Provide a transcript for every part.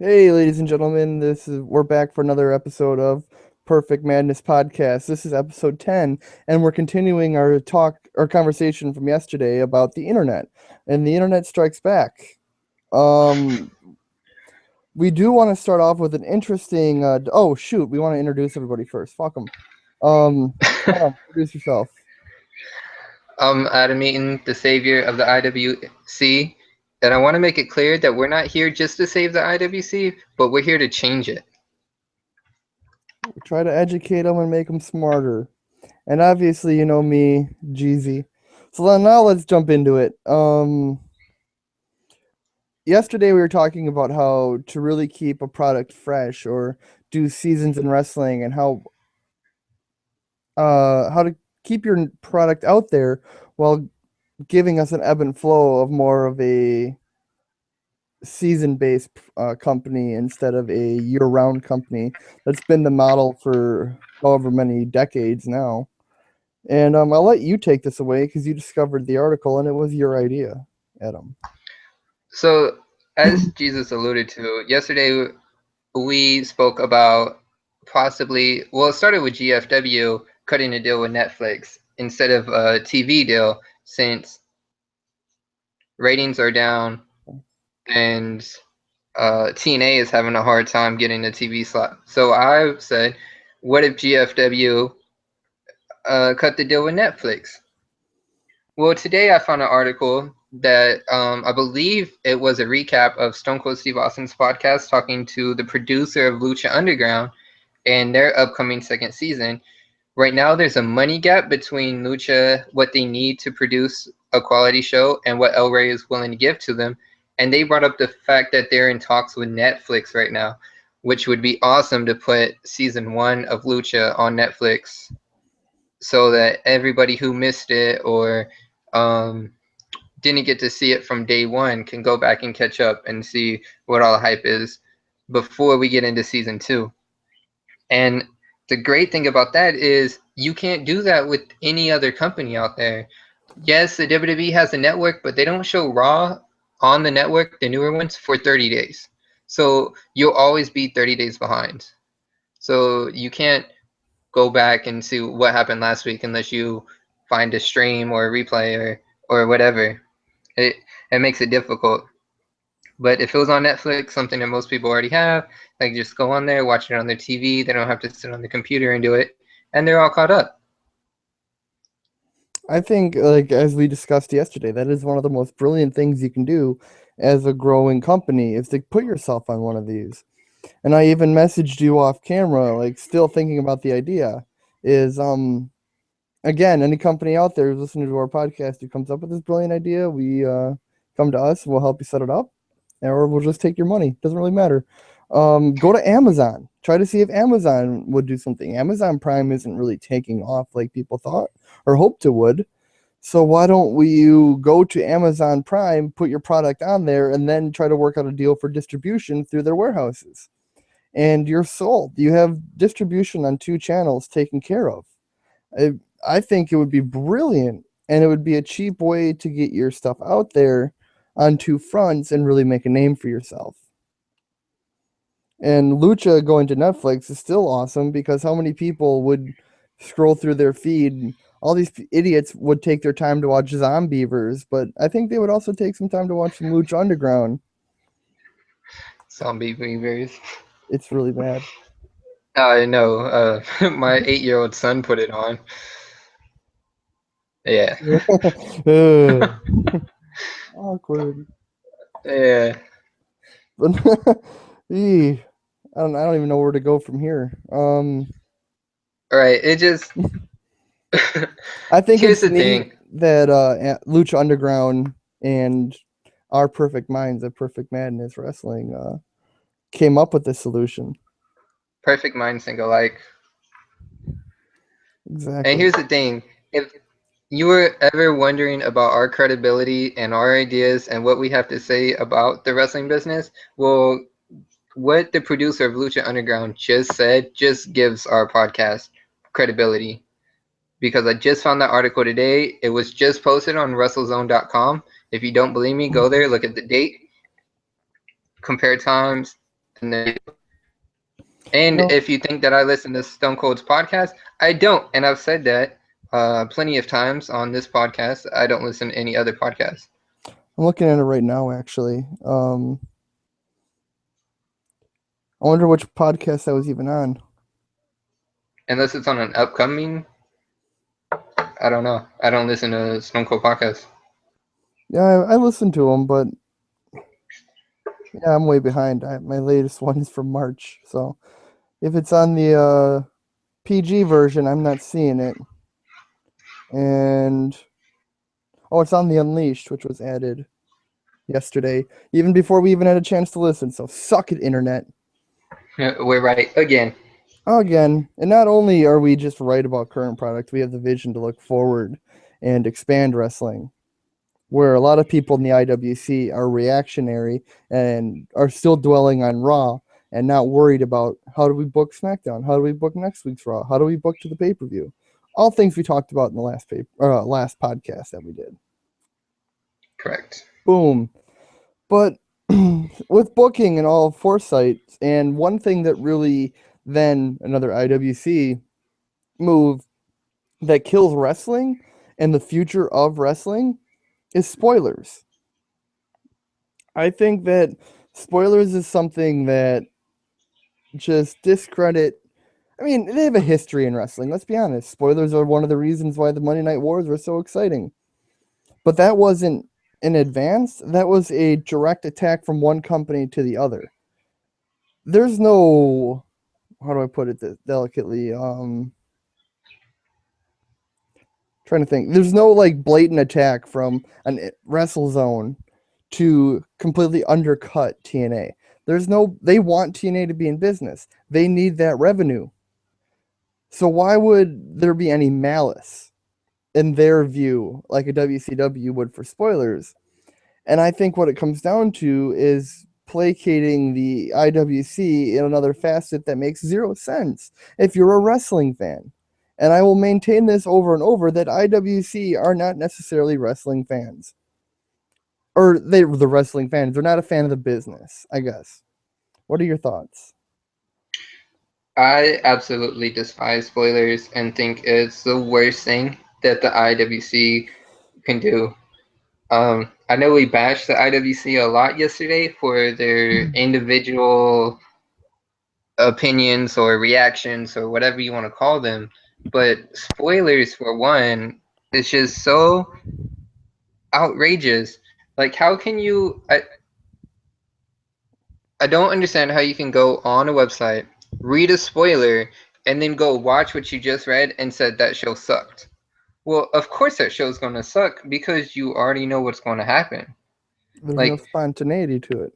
Hey, ladies and gentlemen, we're back for another episode of Perfect Madness Podcast. This is episode 10, and we're continuing our conversation from yesterday about the internet, and the internet strikes back. Um, we do want to start off with an interesting. Oh shoot, we want to introduce everybody first. Fuck them. Tom, introduce yourself. I'm Adam Eaton, the savior of the IWC, and I want to make it clear that we're not here just to save the IWC, but we're here to change it. We try to educate them and make them smarter. And obviously, you know me, Jeezy. So now let's jump into it. Yesterday we were talking about how to really keep a product fresh or do seasons in wrestling and how to keep your product out there while giving us an ebb and flow of more of a season based company instead of a year round company. That's been the model for however many decades now. And I'll let you take this away because you discovered the article and it was your idea, Adam. So, as Jesus alluded to, yesterday we spoke about it started with GFW cutting a deal with Netflix instead of a TV deal since ratings are down and TNA is having a hard time getting a TV slot. So I said, what if GFW cut the deal with Netflix? Well, today I found an article that I believe it was a recap of Stone Cold Steve Austin's podcast talking to the producer of Lucha Underground and their upcoming second season. Right now, there's a money gap between Lucha, what they need to produce a quality show, and what El Rey is willing to give to them. And they brought up the fact that they're in talks with Netflix right now, which would be awesome to put season 1 of Lucha on Netflix so that everybody who missed it or um, didn't get to see it from day one can go back and catch up and see what all the hype is before we get into season 2. And the great thing about that is you can't do that with any other company out there. Yes, the WWE has a network, but they don't show Raw on the network, the newer ones, for 30 days. So you'll always be 30 days behind. So you can't go back and see what happened last week unless you find a stream or a replay or whatever. It it makes it difficult. But if it was on Netflix, something that most people already have, they just go on there, watch it on their TV. They don't have to sit on the computer and do it, and they're all caught up. I think, like as we discussed yesterday, that is one of the most brilliant things you can do as a growing company is to put yourself on one of these. And I even messaged you off camera, like still thinking about the idea. Is again, any company out there who's listening to our podcast who comes up with this brilliant idea, we come to us, we'll help you set it up, or we'll just take your money. Doesn't really matter. Go to Amazon. Try to see if Amazon would do something. Amazon Prime isn't really taking off like people thought or hoped it would. So why don't you go to Amazon Prime, put your product on there, and then try to work out a deal for distribution through their warehouses? And you're sold. You have distribution on two channels taken care of. I, I think it would be brilliant, and it would be a cheap way to get your stuff out there on two fronts and really make a name for yourself. And Lucha going to Netflix is still awesome because how many people would scroll through their feed? All these idiots would take their time to watch Zombievers, but I think they would also take some time to watch some Lucha Underground. Zombie Weavers. It's really bad. I know. My 8-year-old son put it on. Yeah. Awkward. Yeah. But I don't even know where to go from here. Right. It just. I think Here's it's the neat thing. that Lucha Underground and our Perfect Minds at Perfect Madness Wrestling came up with this solution. Perfect minds think alike. And Exactly. here's the thing. If you were ever wondering about our credibility and our ideas and what we have to say about the wrestling business, well, what the producer of Lucha Underground just said just gives our podcast credibility. Because I just found that article today. It was just posted on WrestleZone.com. If you don't believe me, go there, look at the date, compare times. And No. if you think that I listen to Stone Cold's podcast, I don't. And I've said that plenty of times on this podcast. I don't listen to any other podcast. I'm looking at it right now, actually. I wonder which podcast I was even on. Unless it's on an upcoming. I don't know. I don't listen to Stone Cold podcast. Yeah, I listened to them, but yeah, I'm way behind. My latest one is from March, so if it's on the PG version, I'm not seeing it. And it's on the Unleashed, which was added yesterday, even before we even had a chance to listen. So suck it, internet. We're right again. Again, and not only are we just right about current product, we have the vision to look forward and expand wrestling. Where a lot of people in the IWC are reactionary and are still dwelling on Raw and not worried about how do we book SmackDown, how do we book next week's Raw, how do we book to the pay-per-view. All things we talked about in the last podcast that we did. Correct. Boom. But with booking and all foresight, and one thing that really then another IWC move that kills wrestling and the future of wrestling is spoilers. I think that spoilers is something that just discredit. I mean, they have a history in wrestling. Let's be honest. Spoilers are one of the reasons why the Monday Night Wars were so exciting. But that wasn't in advance. That was a direct attack from one company to the other. There's no, how do I put it delicately? Trying to think. There's no like blatant attack from an WrestleZone to completely undercut TNA. They want TNA to be in business. They need that revenue. So why would there be any malice in their view, like a WCW would for spoilers? And I think what it comes down to is placating the IWC in another facet that makes zero sense if you're a wrestling fan. And I will maintain this over and over that IWC are not necessarily wrestling fans. Or they're the wrestling fans. They're not a fan of the business, I guess. What are your thoughts? I absolutely despise spoilers and think it's the worst thing that the IWC can do. I know we bashed the IWC a lot yesterday for their individual opinions or reactions or whatever you want to call them, but spoilers for one is just so outrageous. Like, how can you? I don't understand how you can go on a website, read a spoiler, and then go watch what you just read and said that show sucked. Well, of course that show's going to suck because you already know what's going to happen. There's no Like, spontaneity to it.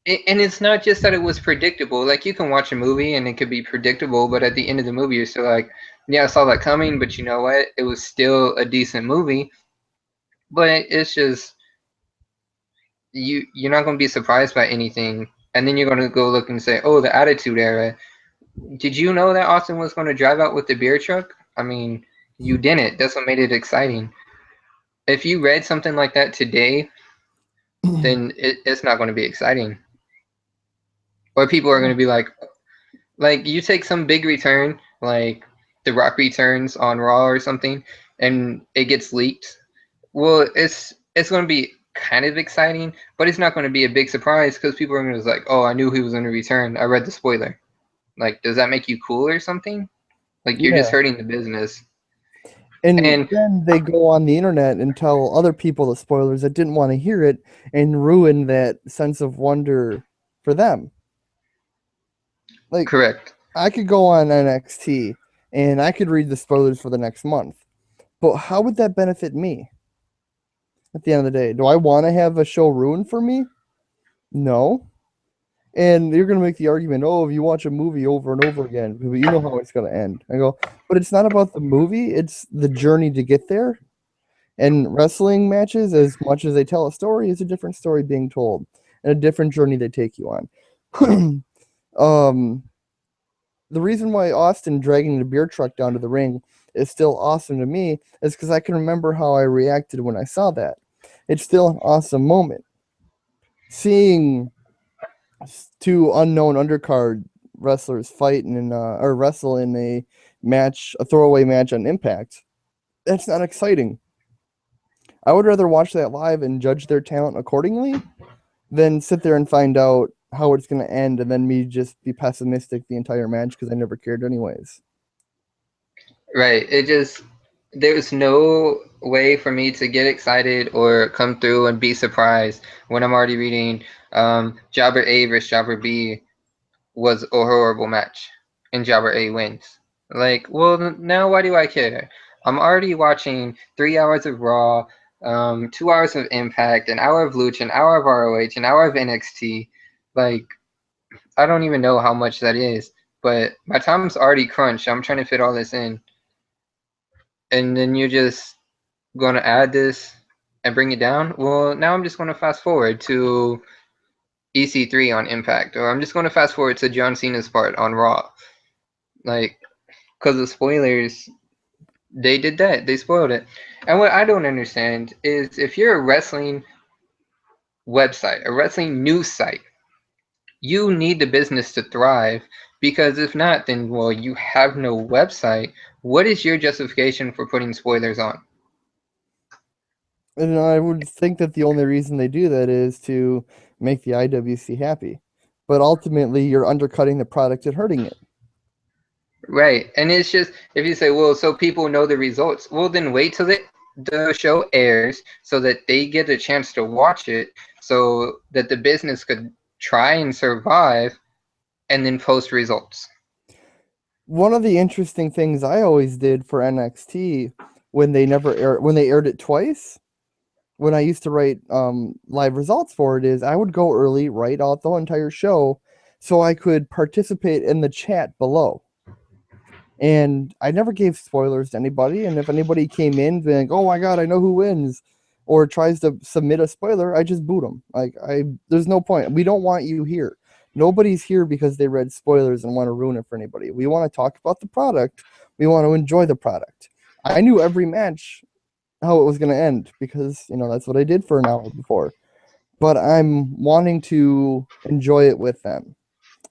and it's not just that it was predictable. Like, you can watch a movie and it could be predictable, but at the end of the movie, you're still like, yeah, I saw that coming, but you know what? It was still a decent movie. But it's just you're not going to be surprised by anything, and then you're going to go look and say, oh, the Attitude Era. Did you know that Austin was going to drive out with the beer truck? I mean, you didn't. That's what made it exciting. If you read something like that today, then it's not going to be exciting. Or people are going to be like you take some big return, like The Rock returns on Raw or something, and it gets leaked. Well, it's going to be kind of exciting, but it's not going to be a big surprise because people are going to be like, oh, I knew he was going to return. I read the spoiler. Like, does that make you cool or something? Like, you're just hurting the business. And And then they go on the internet and tell other people the spoilers that didn't want to hear it and ruin that sense of wonder for them. Like, correct. I could go on NXT and I could read the spoilers for the next month, but how would that benefit me at the end of the day? Do I want to have a show ruined for me? No. And you're going to make the argument, oh, if you watch a movie over and over again, you know how it's going to end. I go, but it's not about the movie, it's the journey to get there. And wrestling matches, as much as they tell a story, is a different story being told and a different journey they take you on. The reason why Austin dragging the beer truck down to the ring is still awesome to me is because I can remember how I reacted when I saw that. It's still an awesome moment. Seeing two unknown undercard wrestlers fight in or wrestle in a match, a throwaway match on Impact. That's not exciting. I would rather watch that live and judge their talent accordingly than sit there and find out how it's going to end and then me just be pessimistic the entire match because I never cared anyways. Right. There's no way for me to get excited or come through and be surprised when I'm already reading Jobber A versus Jobber B was a horrible match and Jobber A wins. Like, well, now why do I care? I'm already watching 3 hours of Raw, 2 hours of Impact, an hour of Lucha, an hour of ROH, an hour of NXT. Like, I don't even know how much that is, but my time's already crunched. I'm trying to fit all this in. And then you're just going to add this and bring it down? Well, now I'm just going to fast forward to EC3 on Impact, or I'm just going to fast forward to John Cena's part on Raw. Like, because of spoilers, they did that. They spoiled it. And what I don't understand is if you're a wrestling website, a wrestling news site, you need the business to thrive, because if not, then, well, you have no website. What is your justification for putting spoilers on? And I would think that the only reason they do that is to make the IWC happy. But ultimately, you're undercutting the product and hurting it. Right. And it's just, if you say, well, so people know the results, well, then wait till the show airs so that they get a chance to watch it, so that the business could try and survive and then post results. One of the interesting things I always did for NXT when they aired it twice, when I used to write live results for it, is I would go early, write out the entire show so I could participate in the chat below. And I never gave spoilers to anybody. And if anybody came in being like, "Oh my god, I know who wins," or tries to submit a spoiler, I just boot them. There's no point. We don't want you here. Nobody's here because they read spoilers and want to ruin it for anybody. We want to talk about the product. We want to enjoy the product. I knew every match how it was going to end because, that's what I did for an hour before. But I'm wanting to enjoy it with them.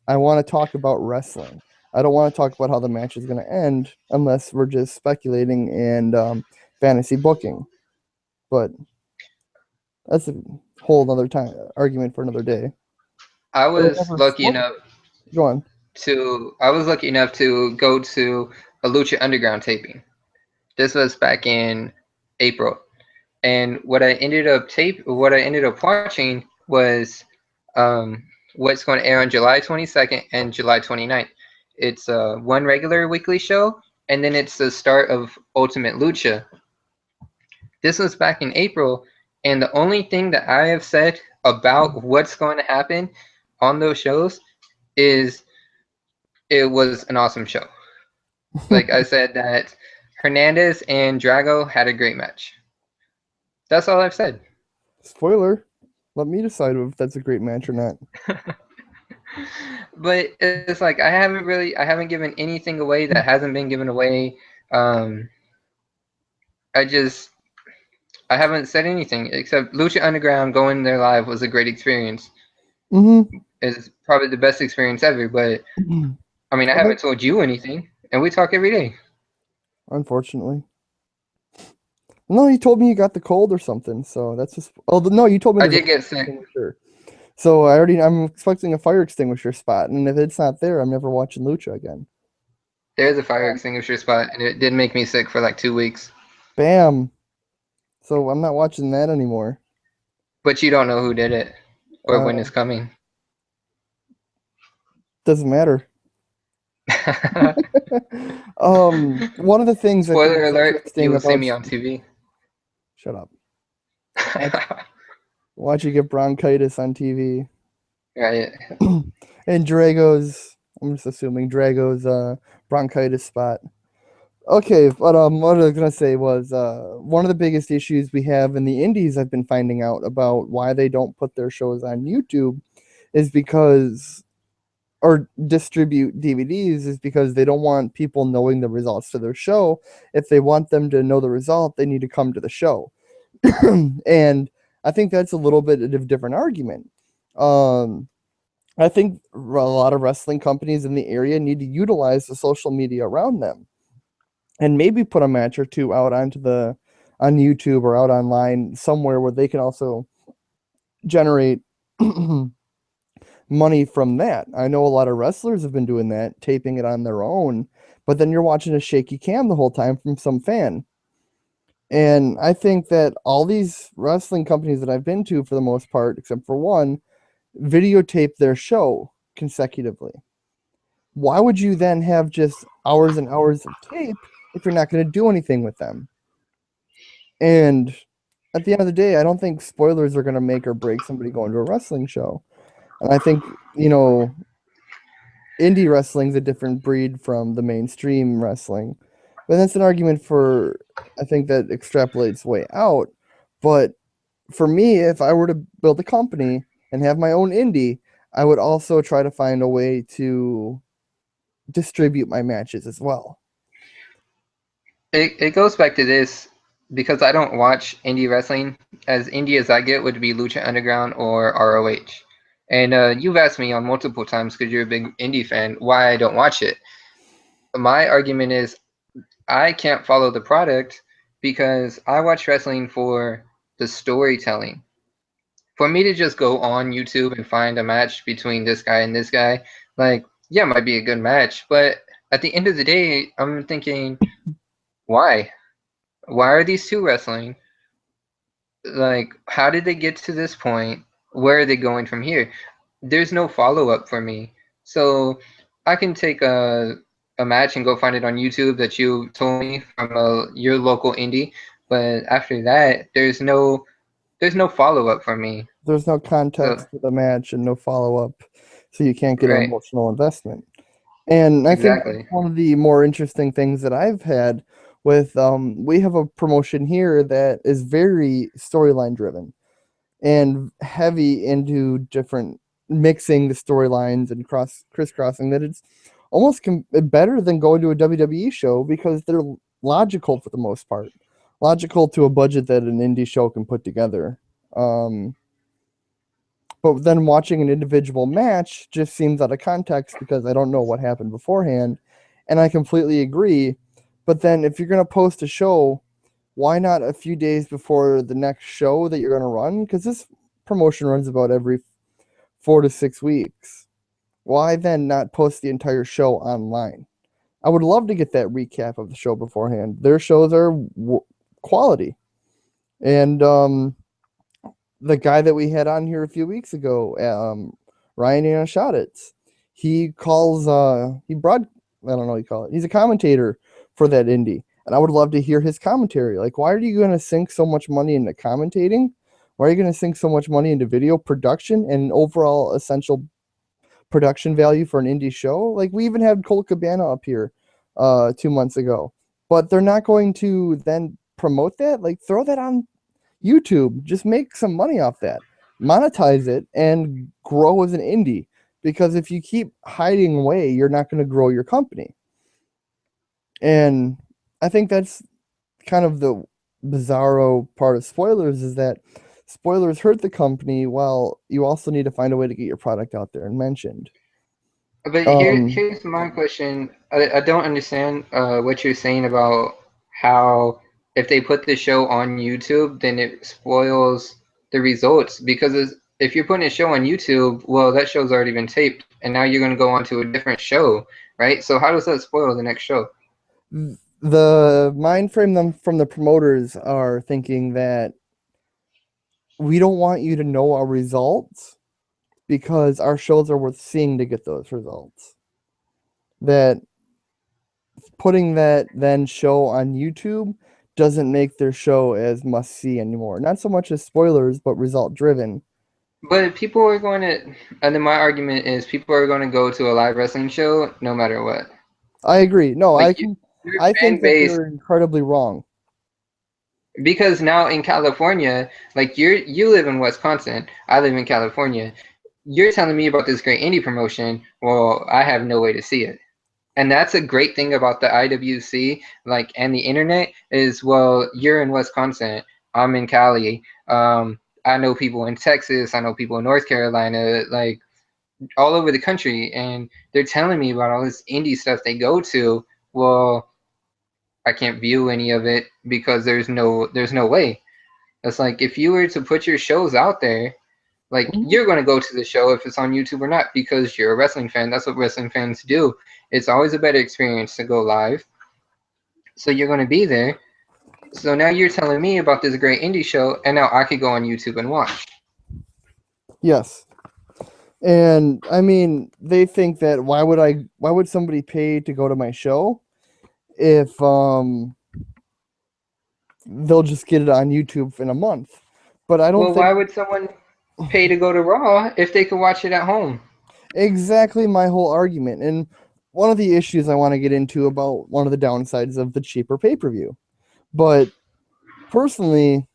I want to talk about wrestling. I don't want to talk about how the match is going to end unless we're just speculating and fantasy booking. But that's a whole other time argument for another day. I was lucky enough to go to a Lucha Underground taping. This was back in April. And what I ended up watching was what's going to air on July 22nd and July 29th. It's one regular weekly show, and then it's the start of Ultimate Lucha. This was back in April, and the only thing that I have said about what's going to happen on those shows is it was an awesome show. Like I said, that Hernandez and Drago had a great match. That's all I've said. Spoiler. Let me decide if that's a great match or not. But it's like I haven't given anything away that hasn't been given away. I haven't said anything except Lucha Underground going there live was a great experience. Mm-hmm. It's probably the best experience ever. But I mean, I haven't told you anything, and we talk every day. Unfortunately. No, you told me you got the cold or something, so that's just. Oh no, you told me I did get sick. So I'm expecting a fire extinguisher spot, and if it's not there, I'm never watching Lucha again. There's a fire extinguisher spot, and it did make me sick for like 2 weeks. Bam. So I'm not watching that anymore. But you don't know who did it or when it's coming. Doesn't matter. One of the things. Spoiler alert: you will see me on TV. Shut up. Watch you get bronchitis on TV. Right. And Drago's. I'm just assuming Drago's bronchitis spot. Okay, but what I was gonna say was one of the biggest issues we have in the indies I've been finding out about why they don't put their shows on YouTube is because, or distribute DVDs, is because they don't want people knowing the results to their show. If they want them to know the result, they need to come to the show. And I think that's a little bit of a different argument. I think a lot of wrestling companies in the area need to utilize the social media around them and maybe put a match or two out on YouTube or out online somewhere where they can also generate money from that. I know a lot of wrestlers have been doing that, taping it on their own, but then you're watching a shaky cam the whole time from some fan. And I think that all these wrestling companies that I've been to, for the most part, except for one, videotape their show consecutively. Why would you then have just hours and hours of tape if you're not going to do anything with them? And at the end of the day, I don't think spoilers are going to make or break somebody going to a wrestling show. And I think, indie wrestling's a different breed from the mainstream wrestling. But that's an argument for, I think, that extrapolates way out. But for me, if I were to build a company and have my own indie, I would also try to find a way to distribute my matches as well. It goes back to this because I don't watch indie wrestling. As indie as I get would be Lucha Underground or ROH. And you've asked me on multiple times because you're a big indie fan why I don't watch it. My argument is I can't follow the product because I watch wrestling for the storytelling. For me to just go on YouTube and find a match between this guy and this guy, like, yeah, it might be a good match, but at the end of the day, I'm thinking, why? Why are these two wrestling? Like, how did they get to this point? Where are they going from here? There's no follow-up for me. So I can take a match and go find it on YouTube that you told me from your local indie, but after that, there's no follow-up for me. There's no So context to the match and no follow up, so you can't get an right, emotional investment. And I think that's exactly. one of the more interesting things that I've had with we have a promotion here that is very storyline driven and heavy into different mixing the storylines and crisscrossing that it's almost better than going to a WWE show because they're logical for the most part, logical to a budget that an indie show can put together. Um, but then watching an individual match just seems out of context because I don't know what happened beforehand. And I completely agree. But then if you're going to post a show, why not a few days before the next show that you're going to run? Because this promotion runs about every 4 to 6 weeks. Why then not post the entire show online? I would love to get that recap of the show beforehand. Their shows are quality. And the guy that we had on here a few weeks ago, Ryan Yanashaditz, he calls he broad I don't know what you call it. He's a commentator for that indie, and I would love to hear his commentary. Like, why are you going to sink so much money into commentating? Why are you going to sink so much money into video production and overall essential production value for an indie show? Like, we even had Colt Cabana up here 2 months ago, but they're not going to then promote that. Like, throw that on YouTube, just make some money off that, monetize it, and grow as an indie. Because if you keep hiding away, you're not going to grow your company. And I think that's kind of the bizarro part of spoilers is that spoilers hurt the company while you also need to find a way to get your product out there and mentioned. But here's my question. I don't understand what you're saying about how if they put the show on YouTube, then it spoils the results. Because if you're putting a show on YouTube, well, that show's already been taped, and now you're going to go on to a different show, right? So how does that spoil the next show? The mind frame them from the promoters are thinking that we don't want you to know our results because our shows are worth seeing to get those results. That putting that then show on YouTube doesn't make their show as must see anymore. Not so much as spoilers, but result driven. But people are going to, and then my argument is people are going to go to a live wrestling show no matter what. I agree. No, Like your I think fan that base, they're incredibly wrong. because now in California, like you live in Wisconsin, I live in California. You're telling me about this great indie promotion. Well, I have no way to see it. And that's a great thing about the IWC, like, and the internet is, well, you're in Wisconsin, I'm in Cali. I know people in Texas, I know people in North Carolina. Like, all over the country, and they're telling me about all this indie stuff they go to. Well, I can't view any of it because there's no way. It's like if you were to put your shows out there, like Mhm. you're going to go to the show if it's on YouTube or not because you're a wrestling fan. That's what wrestling fans do. It's always a better experience to go live. So you're going to be there. So now you're telling me about this great indie show, and now I could go on YouTube and watch. Yes. And I mean, they think that why would somebody pay to go to my show if they'll just get it on YouTube in a month. But I don't Well, think why would someone pay to go to Raw if they could watch it at home? exactly my whole argument. And one of the issues I want to get into about one of the downsides of the cheaper pay-per-view. But personally,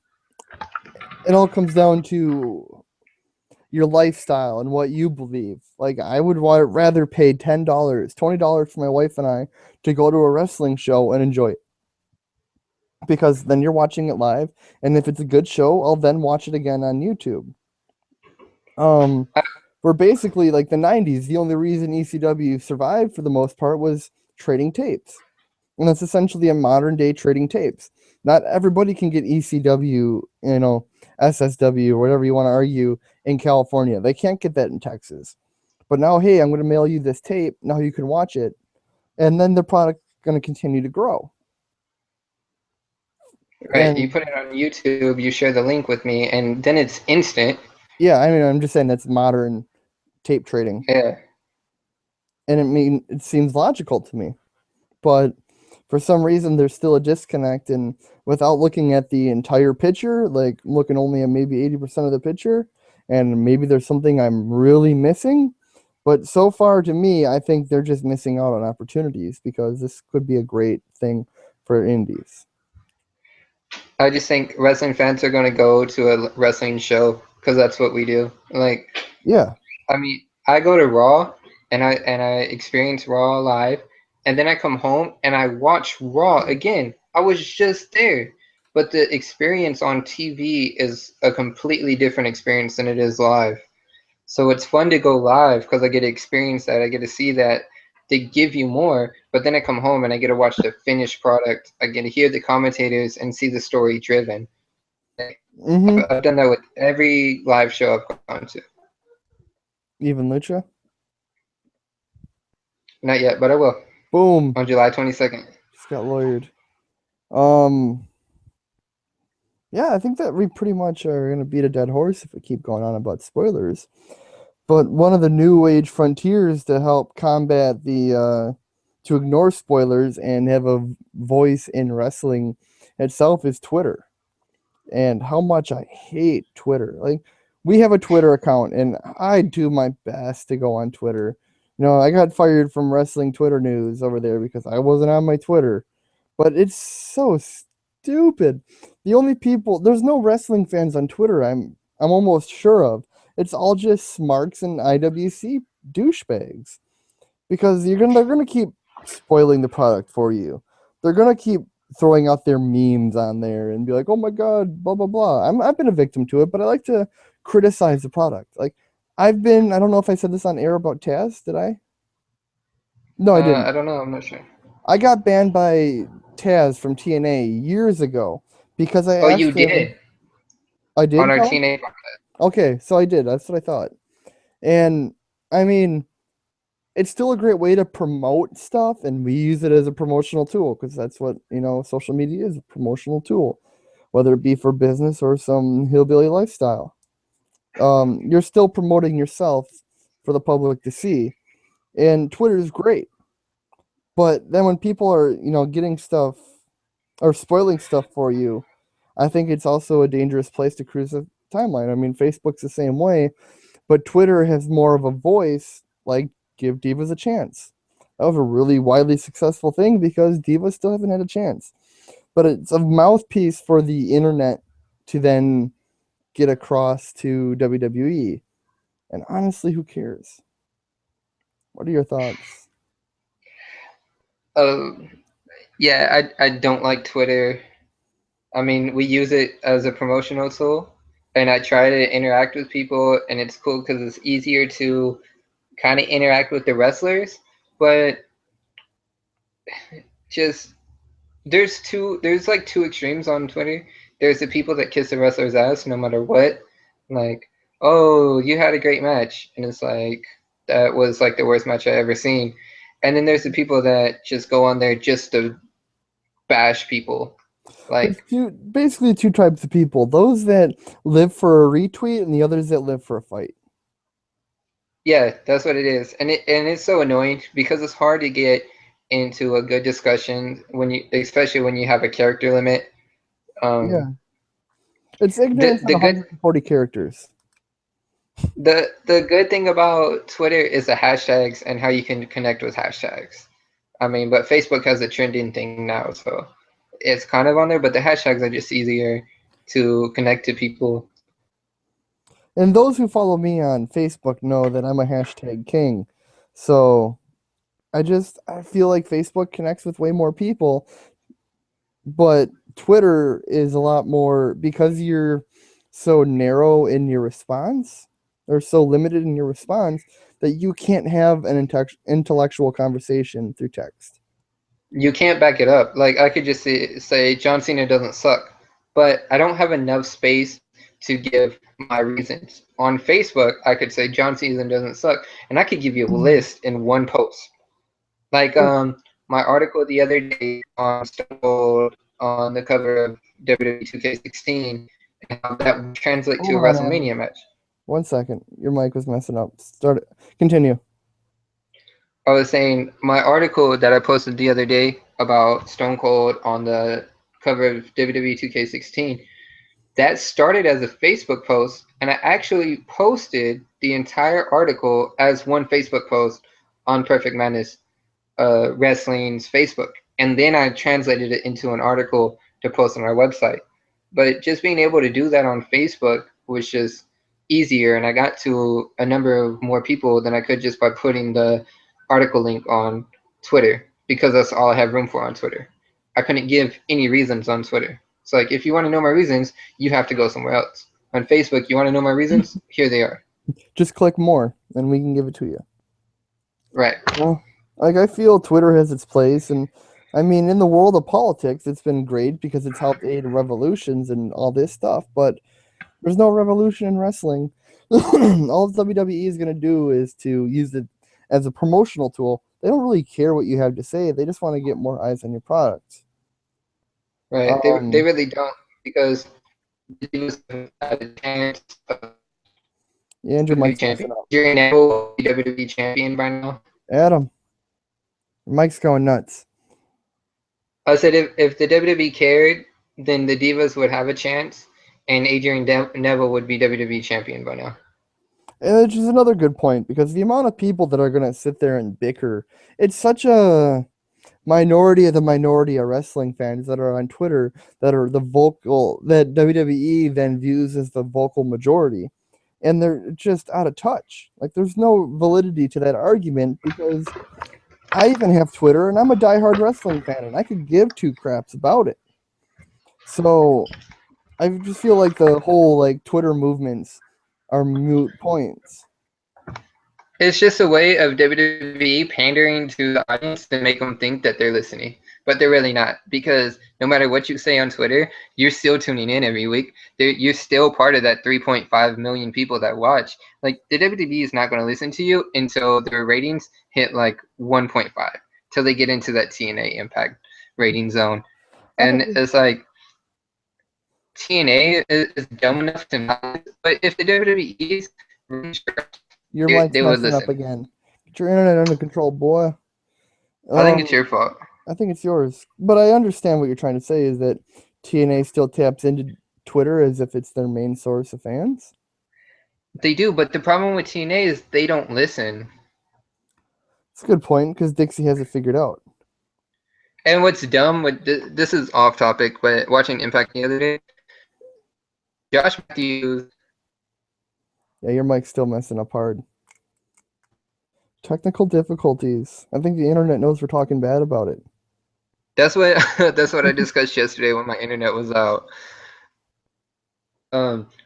it all comes down to your lifestyle and what you believe. Like I would rather pay $10, $20 for my wife and I to go to a wrestling show and enjoy it. Because then you're watching it live, and if it's a good show, I'll then watch it again on YouTube. Um, we're basically like the '90s. The only reason ECW survived for the most part was trading tapes, and that's essentially a modern day trading tapes. Not everybody can get ECW, SSW, or whatever you want to argue in California. They can't get that in Texas. But now, hey, I'm going to mail you this tape. Now you can watch it, and then the product going to continue to grow. Right? You And put it on YouTube, you share the link with me, and then it's instant. yeah, I mean, I'm just saying that's modern tape trading, Yeah. and it seems logical to me. But for some reason, there's still a disconnect, and without looking at the entire picture, like looking only at maybe 80% of the picture, and maybe there's something I'm really missing. But so far, to me, I think they're just missing out on opportunities because this could be a great thing for indies. I just think wrestling fans are going to go to a wrestling show because that's what we do. Like, Yeah. I mean, I go to Raw and I experience Raw live, and then I come home and I watch Raw again. I was just there, but the experience on TV is a completely different experience than it is live. So it's fun to go live because I get to experience that. I get to see that they give you more, but then I come home and I get to watch the finished product. I get to hear the commentators and see the story driven. Mm-hmm. I've done that with every live show I've gone to. Even Lucha. Not yet, but I will Boom. on July 22nd. Just got lawyered. Um. Yeah, I think that we pretty much are gonna beat a dead horse if we keep going on about spoilers. But one of the new age frontiers to help combat to ignore spoilers and have a voice in wrestling itself is Twitter. And how much I hate Twitter. Like we have a Twitter account and I do my best to go on Twitter. I got fired from wrestling Twitter news over there because I wasn't on my Twitter. But it's so stupid. There's no wrestling fans on Twitter I'm almost sure of. It's all just smarks and IWC douchebags because they're gonna keep spoiling the product for you. They're gonna keep throwing out their memes on there and be like, "Oh my god, blah blah blah." I've been a victim to it, but I like to criticize the product. Like I don't know if I said this on air about Taz. Did I? No, I didn't. I don't know. I'm not sure. I got banned by Taz from TNA years ago because I Oh, you asked him. did I on did, our Colin? TNA. Okay, so I did. That's what I thought. And I mean, it's still a great way to promote stuff, and we use it as a promotional tool because that's what social media is, a promotional tool, whether it be for business or some hillbilly lifestyle. You're still promoting yourself for the public to see, and Twitter is great. But then when people are getting stuff or spoiling stuff for you, I think it's also a dangerous place to cruise the timeline. I mean, Facebook's the same way, but Twitter has more of a voice, like give Divas a chance. That was a really widely successful thing because Divas still haven't had a chance. But it's a mouthpiece for the internet to then get across to WWE. And honestly, who cares? What are your thoughts? Oh, yeah. I don't like Twitter. I mean, we use it as a promotional tool, and I try to interact with people, and it's cool because it's easier to kind of interact with the wrestlers, but just there's like two extremes on Twitter. There's the people that kiss the wrestler's ass no matter what, like, oh, you had a great match, and it's like that was like the worst match I ever seen. And then there's the people that just go on there just to bash people. There's Like, basically two types of people: those that live for a retweet, and the others that live for a fight. yeah, that's what it is. And it's so annoying because it's hard to get into a good discussion especially when you have a character limit. Yeah, it's ignorance The on good 140 characters. the good thing about Twitter is the hashtags and how you can connect with hashtags. I mean, but Facebook has a trending thing now, so it's kind of on there, but the hashtags are just easier to connect to people. And those who follow me on Facebook know that I'm a hashtag king. So I feel like Facebook connects with way more people, but Twitter is a lot more because you're so narrow in your response or so limited in your response that you can't have an intellectual conversation through text. You can't back it up. Like, I could just say John Cena doesn't suck, but I don't have enough space to give my reasons. On Facebook, I could say John Cena doesn't suck, and I could give you a list in one post. Like, my article the other day on Stone Cold on the cover of WWE 2K16, and how that would translate to a Hold on, Adam. WrestleMania match. 1 second. Your mic was messing up. Continue. I was saying my article that I posted the other day about Stone Cold on the cover of WWE 2K16, that started as a Facebook post, and I actually posted the entire article as one Facebook post on Perfect Madness Wrestling's Facebook, and then I translated it into an article to post on our website. But just being able to do that on Facebook was just easier, and I got to a number of more people than I could just by putting the article link on Twitter, because that's all I have room for on Twitter. I couldn't give any reasons on Twitter. It's like, if you want to know my reasons, you have to go somewhere else. On Facebook, you want to know my reasons? Here they are. Just click more, and we can give it to you. Right. Well, like, I feel Twitter has its place, and I mean, in the world of politics, it's been great because it's helped aid revolutions and all this stuff, but there's no revolution in wrestling. All WWE is going to do is to use it as a promotional tool. They don't really care what you have to say. They just want to get more eyes on your products. Right. They really don't, because had a chance of Yeah, Andrew WWE Mike's messing champion. up. Jerry Neville will be WWE champion by now. Adam, Mike's going nuts. I said if the WWE cared, then the Divas would have a chance, and Adrian Neville would be WWE champion by now. Which is another good point, because the amount of people that are going to sit there and bicker, it's such a minority of the minority of wrestling fans that are on Twitter that are the vocal, that WWE then views as the vocal majority. And they're just out of touch. Like, there's no validity to that argument, because I even have Twitter and I'm a diehard wrestling fan and I could give two craps about it. So I just feel like the whole like Twitter movements are moot points. It's just a way of WWE pandering to the audience to make them think that they're listening, but they're really not, because no matter what you say on Twitter, you're still tuning in every week. You're still part of that 3.5 million people that watch. Like, the WWE is not going to listen to you until their ratings hit like 1.5, till they get into that TNA Impact rating zone. And it's like, TNA is dumb enough to not, but if the WWE's Your mic's they would messing up listen. again. Get your internet under control, boy. I think it's your fault. I think it's yours. But I understand what you're trying to say, is that TNA still taps into Twitter as if it's their main source of fans. They do, but the problem with TNA is they don't listen. It's a good point, because Dixie has it figured out. And what's dumb with this is off topic, but watching Impact the other day, Josh Matthews. Yeah, your mic's still messing up hard. Technical difficulties. I think the internet knows we're talking bad about it. That's what I discussed yesterday when my internet was out.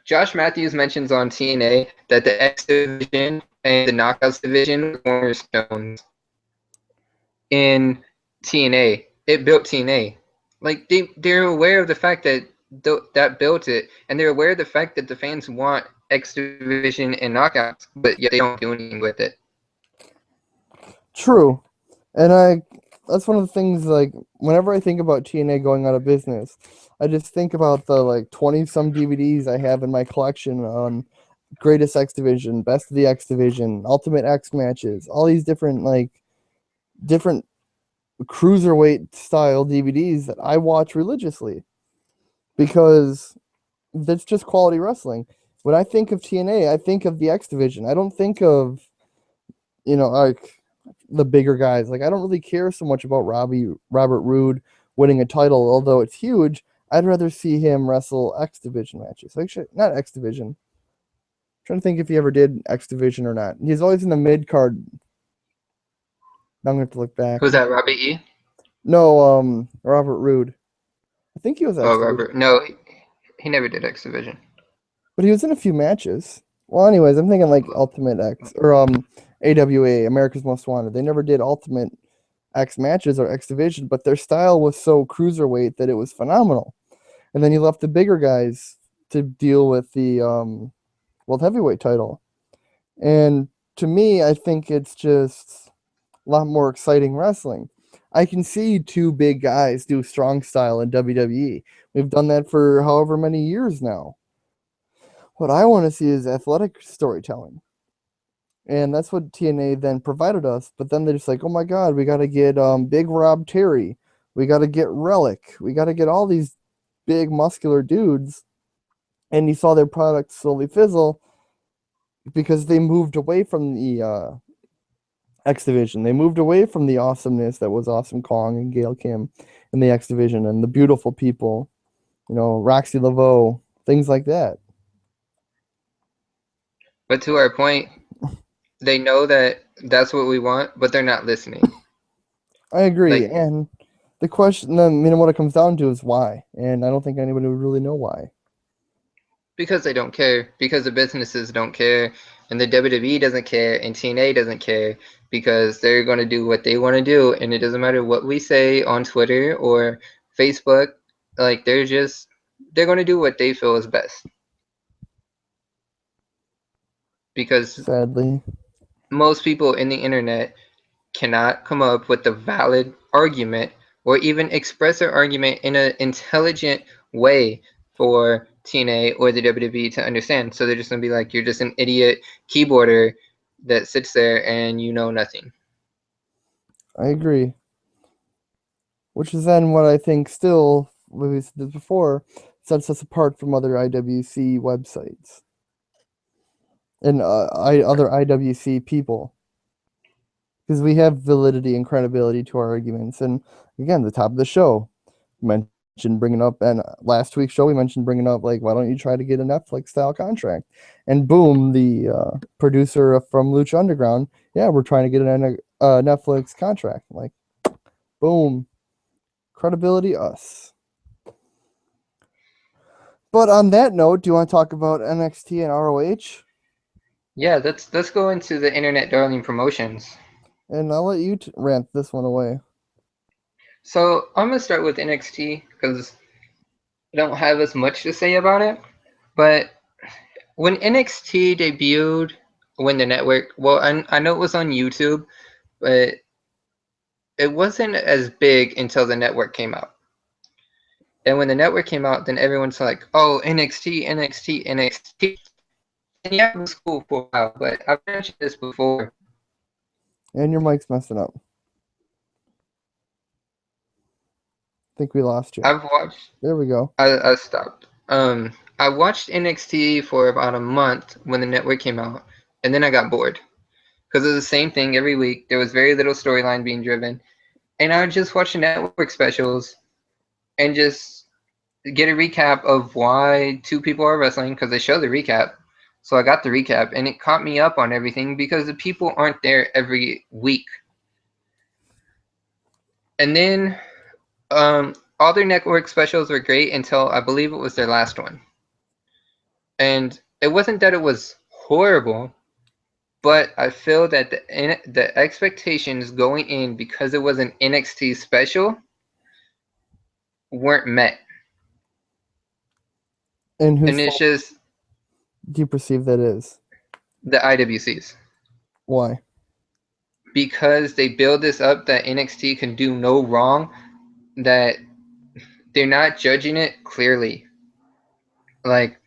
Josh Matthews mentions on TNA that the X Division and the Knockouts division were cornerstones in TNA. It built TNA. Like they're aware of the fact that that built it, and they're aware of the fact that the fans want X Division and Knockouts, but yet they don't do anything with it. True. And that's one of the things, like, whenever I think about TNA going out of business, I just think about the, like, 20 some DVDs I have in my collection on Greatest X Division, Best of the X Division, Ultimate X matches, all these different cruiserweight style DVDs that I watch religiously because that's just quality wrestling. When I think of TNA, I think of the X Division. I don't think of, like the bigger guys. Like, I don't really care so much about Robert Roode winning a title, although it's huge. I'd rather see him wrestle X Division matches. Actually, not X Division. I'm trying to think if he ever did X Division or not. He's always in the mid card. Now I'm gonna have to look back. Who's that, Robert E? No, Robert Roode. I think he was X Oh, Division. Robert. No, he never did X Division. But he was in a few matches. Well, anyways, I'm thinking like Ultimate X or AWA, America's Most Wanted. They never did Ultimate X matches or X Division, but their style was so cruiserweight that it was phenomenal. And then you left the bigger guys to deal with the World Heavyweight title. And to me, I think it's just a lot more exciting wrestling. I can see two big guys do strong style in WWE. We've done that for however many years now. What I want to see is athletic storytelling. And that's what TNA then provided us. But then they're just like, oh my God, we got to get Big Rob Terry. We got to get Relic. We got to get all these big muscular dudes. And you saw their product slowly fizzle because they moved away from the X Division. They moved away from the awesomeness that was Awesome Kong and Gail Kim in the X Division and the beautiful people, Roxy Laveau, things like that. But to our point, they know that that's what we want, but they're not listening. I agree. Like, and the question, then, what it comes down to is why. And I don't think anybody would really know why. because they don't care, because the businesses don't care, and the WWE doesn't care, and TNA doesn't care, because they're going to do what they want to do, and it doesn't matter what we say on Twitter or Facebook. Like, they're going to do what they feel is best. Because Sadly, most people in the internet cannot come up with a valid argument or even express their argument in an intelligent way for TNA or the WWE to understand. So they're just going to be like, you're just an idiot keyboarder that sits there and you know nothing. I agree. Which is then what I think still, what we said before, sets us apart from other IWC websites and other IWC people. Because we have validity and credibility to our arguments. And again, the top of the show mentioned bringing up, and last week's show we mentioned bringing up, like, why don't you try to get a Netflix style contract? And boom, the producer from Lucha Underground, yeah, we're trying to get a Netflix contract. Like, boom, credibility us. But on that note, do you want to talk about NXT and ROH? Yeah, let's go into the Internet Darling promotions. And I'll let you rant this one away. So I'm going to start with NXT because I don't have as much to say about it. But when NXT debuted, when the network, well, I know it was on YouTube, but it wasn't as big until the network came out. And when the network came out, then everyone's like, oh, NXT, NXT, NXT. And yeah, it was cool for a while, but I've mentioned this before. And your mic's messing up. I think we lost you. I've watched. There we go. I stopped. I watched NXT for about a month when the network came out, and then I got bored because it was the same thing every week. There was very little storyline being driven, and I would just watch the network specials and just get a recap of why two people are wrestling because they show the recap. So I got the recap, and it caught me up on everything because the people aren't there every week. And then all their network specials were great until I believe it was their last one. And it wasn't that it was horrible, but I feel that the expectations going in, because it was an NXT special, weren't met. And whose And it's fault just do you perceive that is? the IWC's. Why? Because they build this up that NXT can do no wrong, that they're not judging it clearly. Like,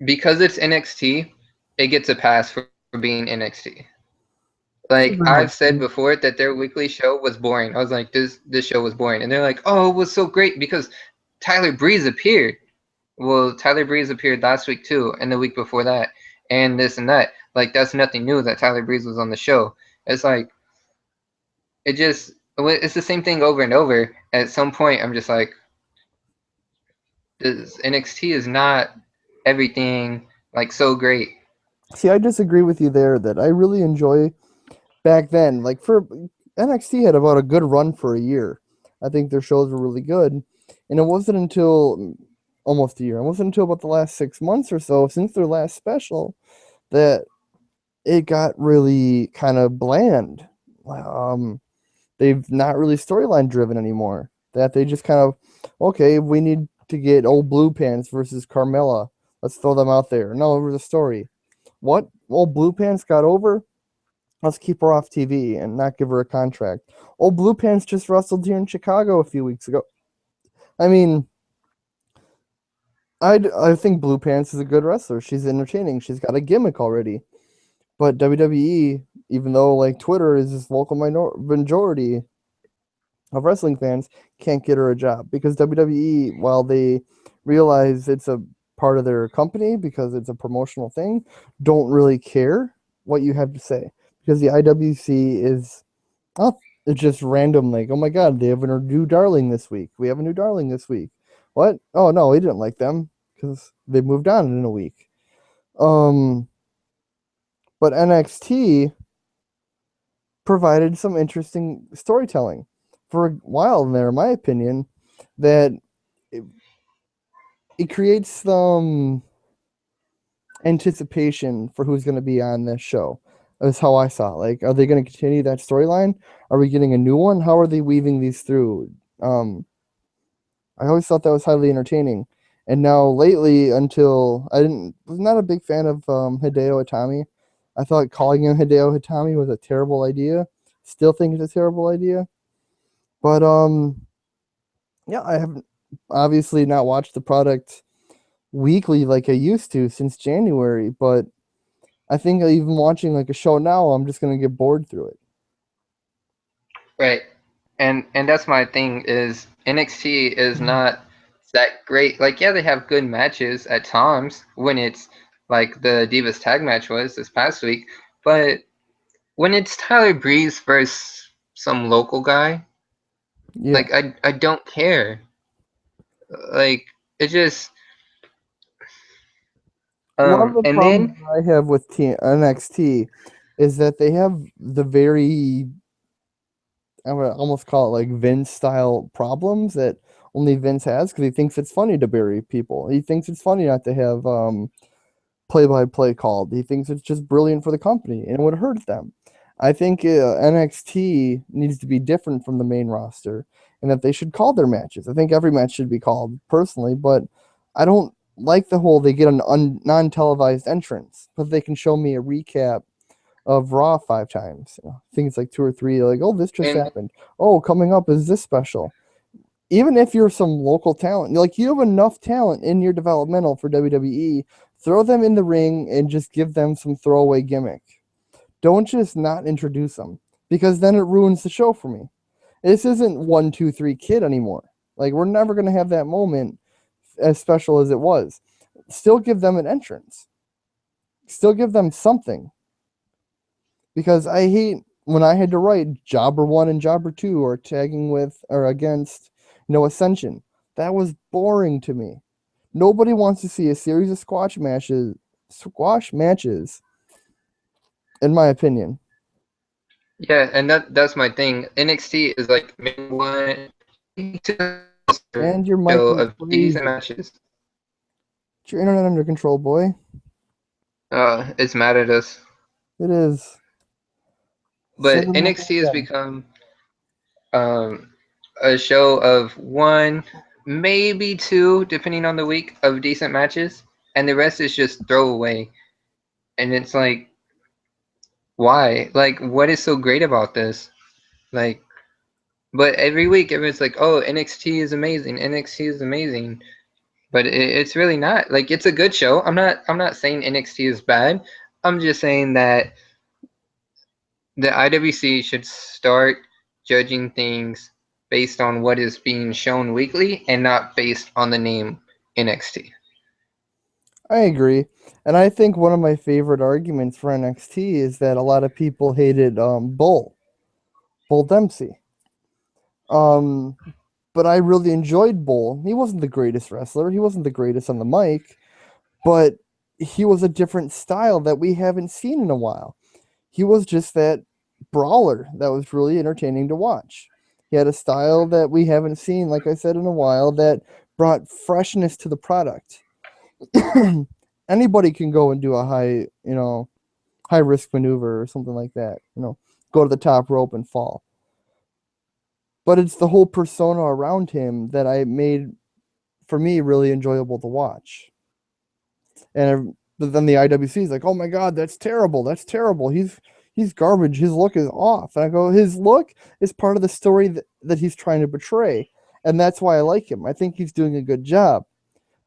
because it's NXT, it gets a pass for being NXT. Like, I've said before that their weekly show was boring. I was like, this show was boring. And they're like, oh, it was so great because Tyler Breeze appeared. Well, Tyler Breeze appeared last week too, and the week before that, and this and that. Like, that's nothing new that Tyler Breeze was on the show. It's like, it's the same thing over and over. At some point, I'm just like, this NXT is not everything like so great. See, I disagree with you there that I really enjoy back then. Like for NXT had about a good run for a year. I think their shows were really good. And it wasn't until almost a year. It wasn't until about the last 6 months or so since their last special that it got really kind of bland. They've not really storyline driven anymore. That they just kind of, okay, we need to get old Blue Pants versus Carmella. Let's throw them out there. No, over the story. What? Old Blue Pants got over? Let's keep her off TV and not give her a contract. Old Blue Pants just wrestled here in Chicago a few weeks ago. I mean, I think Blue Pants is a good wrestler. She's entertaining. She's got a gimmick already. But WWE, even though like Twitter is this vocal majority of wrestling fans, can't get her a job because WWE, while they realize it's a part of their company because it's a promotional thing, don't really care what you have to say because the IWC is, oh, it's just random. Like, oh my God, they have a new darling this week. We have a new darling this week. What? Oh no, we didn't like them because they moved on in a week. But NXT provided some interesting storytelling for a while there, in my opinion, that it creates some anticipation for who's going to be on this show. That's how I saw it. Like, are they going to continue that storyline? Are we getting a new one? How are they weaving these through? I always thought that was highly entertaining. And now lately, until was not a big fan of Hideo Itami. I thought calling him Hideo Itami was a terrible idea. Still think it's a terrible idea. But yeah, I haven't obviously not watched the product weekly like I used to since January, but I think even watching like a show now, I'm just gonna get bored through it. Right. And that's my thing is NXT is not that great. Like, yeah, they have good matches at times when it's like the Divas tag match was this past week, but when it's Tyler Breeze versus some local guy, Yeah. like I don't care. Like, it just One of the and problems then I have with NXT is that they have the very, I would almost call it like Vince style problems that only Vince has because he thinks it's funny to bury people. He thinks it's funny not to have play-by-play called. He thinks it's just brilliant for the company and it would hurt them. I think NXT needs to be different from the main roster and that they should call their matches. I think every match should be called personally, but I don't like the whole they get an non-televised entrance, but they can show me a recap of Raw 5 times. I think it's like 2 or 3. Like, oh, this just happened. Oh, coming up is this special. Even if you're some local talent, like you have enough talent in your developmental for WWE, throw them in the ring and just give them some throwaway gimmick. Don't just not introduce them because then it ruins the show for me. This isn't 1, 2, 3 Kid anymore. Like, we're never going to have that moment as special as it was. Still give them an entrance. Still give them something. Because I hate when I had to write Jobber 1 and Jobber 2 or tagging with or against, Ascension. That was boring to me. Nobody wants to see a series of squash matches, in my opinion. yeah, and that's my thing. NXT is like maybe one And your mic show is of decent crazy. matches. Get your internet under control, boy. It's mad at us. It is. Say But the movie NXT has again. become um, a show of one, maybe two, depending on the week, of decent matches, and the rest is just throwaway. And it's like, why? Like, what is so great about this? Like, but every week everyone's like, "Oh, NXT is amazing. NXT is amazing." But it's really not. Like, it's a good show. I'm not saying NXT is bad. I'm just saying that the IWC should start judging things based on what is being shown weekly and not based on the name NXT. I agree. And I think one of my favorite arguments for NXT is that a lot of people hated Bull Dempsey. Um, but I really enjoyed Bull. He wasn't the greatest wrestler. He wasn't the greatest on the mic, but he was a different style that we haven't seen in a while. He was just that brawler that was really entertaining to watch. He had a style that we haven't seen, like I said, in a while that brought freshness to the product. Anybody can go and do a high risk maneuver or something like that, go to the top rope and fall. But it's the whole persona around him that I made for me really enjoyable to watch. And then the IWC is like, "Oh my God, that's terrible. That's terrible. He's garbage. His look is off." And I go, "His look is part of the story that he's trying to portray, and that's why I like him. I think he's doing a good job."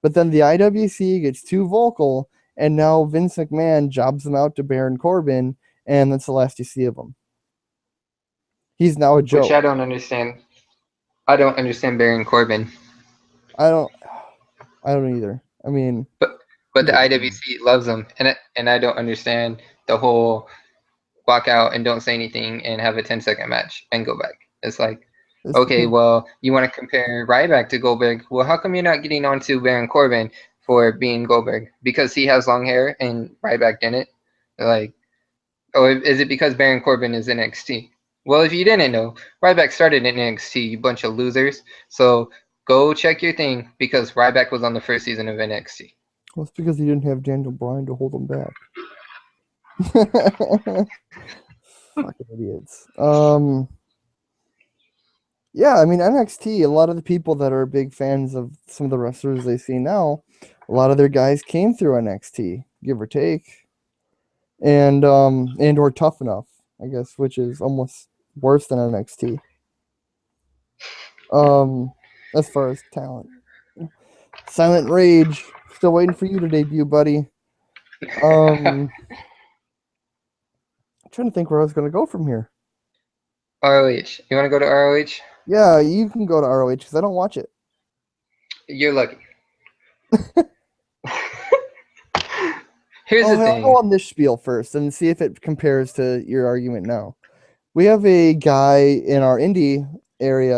But then the IWC gets too vocal, and now Vince McMahon jobs him out to Baron Corbin, and that's the last you see of him. He's now a Which joke. I don't understand. I don't understand Baron Corbin. I don't, I don't either. I mean, But the IWC loves him, and I don't understand the whole walk out and don't say anything and have a 10-second match and go back. It's like, it's okay, because well, you want to compare Ryback to Goldberg. Well, how come you're not getting onto Baron Corbin for being Goldberg? Because he has long hair and Ryback didn't? Like, or is it because Baron Corbin is NXT? Well, if you didn't know, Ryback started in NXT, you bunch of losers. So go check your thing because Ryback was on the first season of NXT. well, it's because he didn't have Daniel Bryan to hold him back. Fucking idiots. Yeah, I mean NXT, a lot of the people that are big fans of some of the wrestlers they see now, a lot of their guys came through NXT, give or take. And or Tough Enough, I guess, which is almost worse than NXT. Um as far as talent. Silent Rage, still waiting for you to debut, buddy. I'm trying to think where I was gonna go from here. ROH. You want to go to ROH? Yeah, you can go to ROH because I don't watch it. You're lucky. Here's Oh, the I'll go thing. on this spiel first and see if it compares to your argument now. We have a guy in our area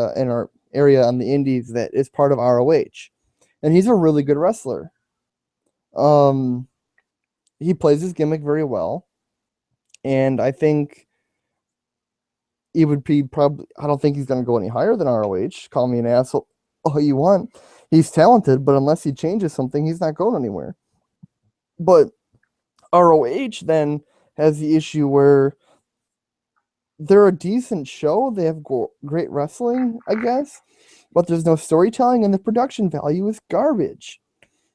on the indies that is part of ROH, and he's a really good wrestler. Um, he plays his gimmick very well, and I think he would be probably. I don't think he's going to go any higher than ROH. Call me an asshole all you want. He's talented, but unless he changes something, he's not going anywhere. But ROH then has the issue where they're a decent show. They have great wrestling, I guess, but there's no storytelling and the production value is garbage.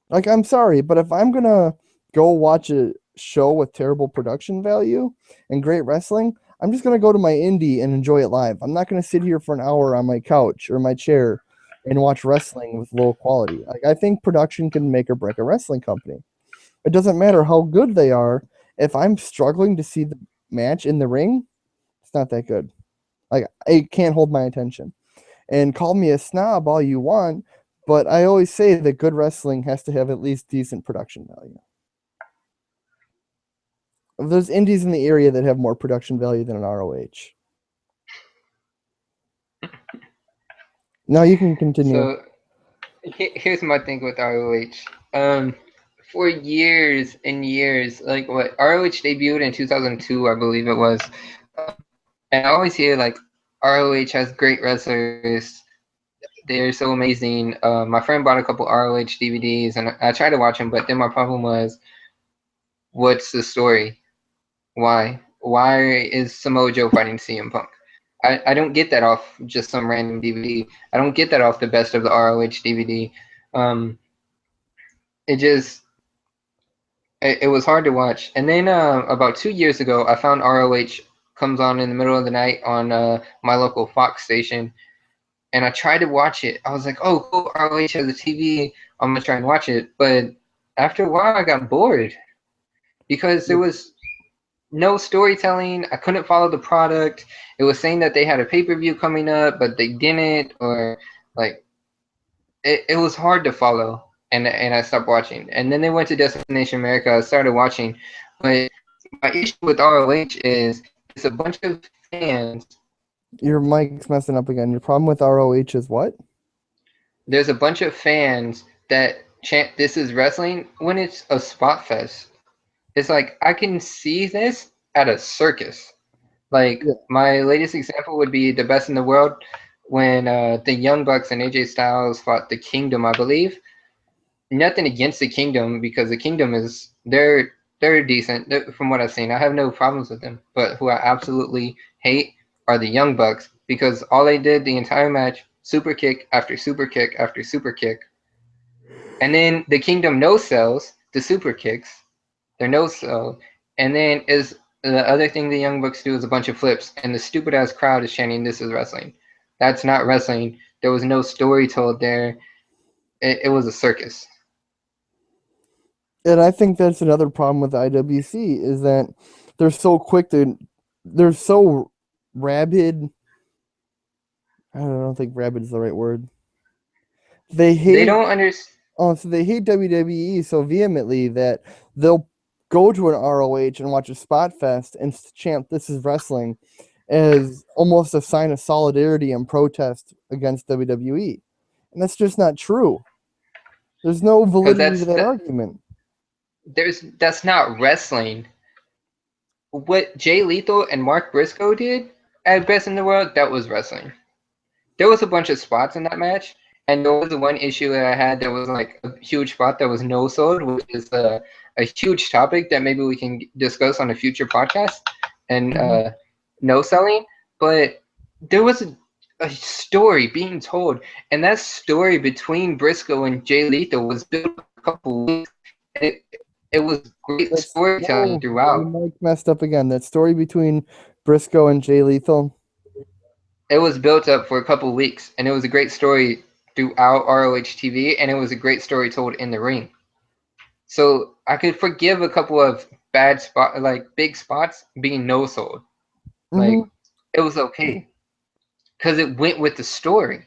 Like, I'm sorry, but if I'm gonna go watch a show with terrible production value and great wrestling, I'm just gonna go to my indie and enjoy it live. I'm not gonna sit here for an hour on my couch or my chair and watch wrestling with low quality. Like, I think production can make or break a wrestling company. It doesn't matter how good they are. If I'm struggling to see the match in the ring, it's not that good. Like, it can't hold my attention. And call me a snob all you want, but I always say that good wrestling has to have at least decent production value. There's indies in the area that have more production value than an ROH. Now you can continue. So here's my thing with ROH. For years and years, like what ROH debuted in 2002, I believe it was. And I always hear like ROH has great wrestlers. They're so amazing. My friend bought a couple ROH DVDs, and I tried to watch them, but then my problem was, what's the story? Why? Why is Samoa Joe fighting CM Punk? I don't get that off just some random DVD. I don't get that off the Best of the ROH DVD. It just it was hard to watch. And then about 2 years ago, I found ROH comes on in the middle of the night on my local Fox station, and I tried to watch it. I was like, oh, cool, ROH has a TV. I'm gonna try and watch it. But after a while, I got bored because there was no storytelling. I couldn't follow the product. It was saying that they had a pay-per-view coming up, but they didn't, or like it was hard to follow, and I stopped watching. And then they went to Destination America. I started watching, but my issue with ROH is it's a bunch of fans. Your mic's messing up again. Your problem with ROH is what? There's a bunch of fans that chant "This is wrestling" when it's a spot fest. It's like I can see this at a circus. Like my latest example would be the Best in the World when the Young Bucks and AJ Styles fought the Kingdom, I believe. Nothing against the Kingdom because the Kingdom is they're decent from what I've seen. I have no problems with them, but who I absolutely hate are the Young Bucks because all they did the entire match, super kick after super kick after super kick, and then the Kingdom no sells the super kicks. They're no sell, and then is the other thing the Young Bucks do is a bunch of flips, and the stupid ass crowd is chanting "This is wrestling." That's not wrestling. There was no story told there. It was a circus. And I think that's another problem with IWC is that they're so quick they're so rabid. I don't think rabid is the right word. They don't understand. Oh, so they hate WWE so vehemently that they'll go to an ROH and watch a spot fest and chant "This is wrestling" as almost a sign of solidarity and protest against WWE. And that's just not true. There's no validity to that argument. That's not wrestling. What Jay Lethal and Mark Briscoe did at Best in the World, that was wrestling. There was a bunch of spots in that match, and there was the one issue that I had that was like a huge spot that was no sold, which is a huge topic that maybe we can discuss on a future podcast, and no selling. But there was a story being told, and that story between Briscoe and Jay Lethal was built a couple weeks. And it was great storytelling throughout. Mike messed up again. That story between Briscoe and Jay Lethal. It was built up for a couple weeks, and it was a great story throughout ROH TV, and it was a great story told in the ring. So I could forgive a couple of bad spot, like big spots, being no sold. Like it was okay because it went with the story.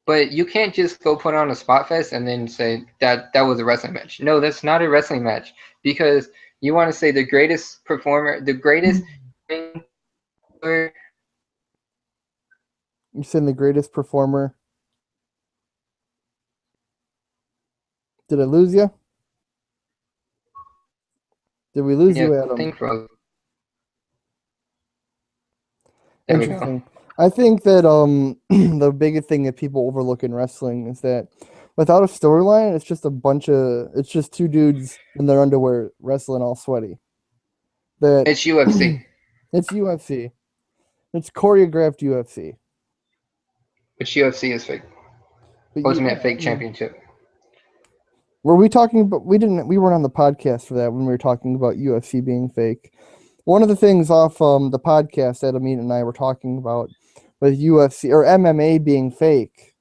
But you can't just go put on a spot fest and then say that was a wrestling match. No, that's not a wrestling match because you want to say the greatest performer, the greatest. You're saying the greatest performer. Did I lose you? Did we lose you, Adam? Interesting. I think that the biggest thing that people overlook in wrestling is that without a storyline, it's just two dudes in their underwear wrestling all sweaty. It's UFC. It's UFC. It's choreographed UFC. Which UFC is fake. Ultimate Fake Championship. Were we talking about? We weren't on the podcast for that when we were talking about UFC being fake. One of the things off the podcast that Amin and I were talking about with UFC or MMA being fake,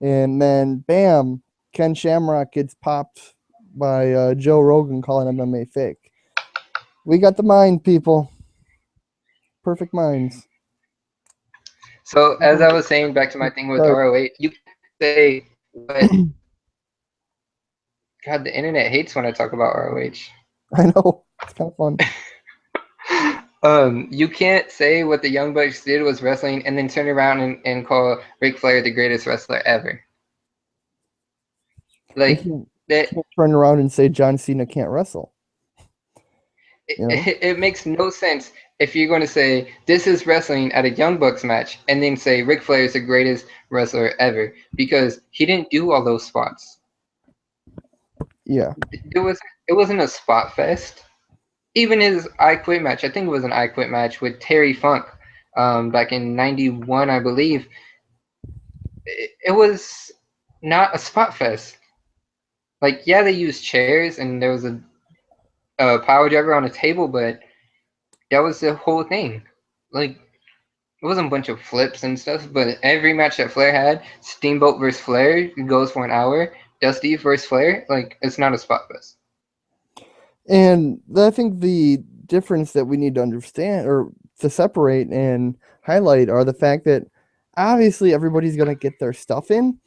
and then bam, Ken Shamrock gets popped by Joe Rogan calling MMA fake. We got the mind, people. Perfect minds. So as I was saying, back to my thing with ROH, you can say what. God, the internet hates when I talk about ROH. I know. It's kind of fun. You can't say what the Young Bucks did was wrestling and then turn around and call Ric Flair the greatest wrestler ever. Like that. Turn around and say John Cena can't wrestle. It makes no sense if you're going to say this is wrestling at a Young Bucks match and then say Ric Flair is the greatest wrestler ever because he didn't do all those spots. Yeah. It wasn't a spot fest. even his I Quit match, I think it was an I Quit match with Terry Funk back in '91, I believe. It was not a spot fest. Like, yeah, they used chairs and there was a power driver on a table, but that was the whole thing. Like, it wasn't a bunch of flips and stuff, but every match that Flair had, Steamboat versus Flair, goes for an hour. Dusty versus Flair, like, it's not a spot fest. And I think the difference that we need to understand or to separate and highlight are the fact that obviously everybody's going to get their stuff in,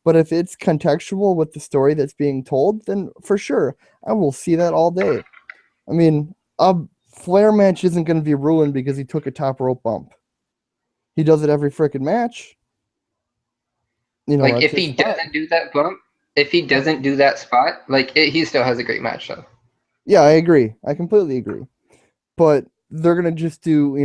but if it's contextual with the story that's being told, then for sure, I will see that all day. I mean, a Flair match isn't going to be ruined because he took a top rope bump. He does it every freaking match. You know, Like, that's if his he spot. doesn't do that bump, if he doesn't do that spot, like, he still has a great match, though. Yeah, I agree. I completely agree. But they're gonna just do,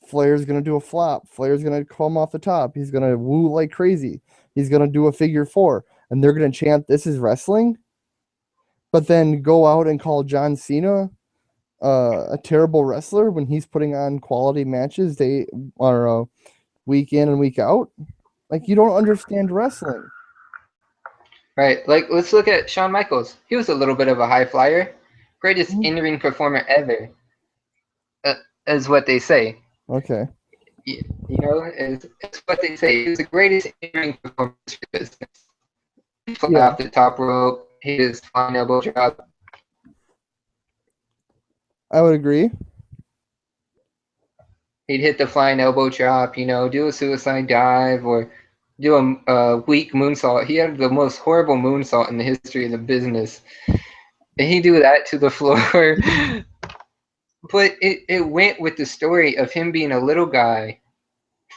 Flair's gonna do a flop. Flair's gonna come off the top. He's gonna woo like crazy. He's gonna do a figure four, and they're gonna chant, "This is wrestling." But then go out and call John Cena a terrible wrestler when he's putting on quality matches day or week in and week out. Like, you don't understand wrestling. Right? Like, let's look at Shawn Michaels. He was a little bit of a high flyer. Greatest Mhm. in-ring performer ever, is what they say. Okay. You know, it's what they say. He was the greatest in-ring performer in the business. He fly Yeah, off the top rope, hit his flying elbow drop. I would agree. He'd hit the flying elbow drop, do a suicide dive or do a weak moonsault. He had the most horrible moonsault in the history of the business. And he'd do that to the floor. But it went with the story of him being a little guy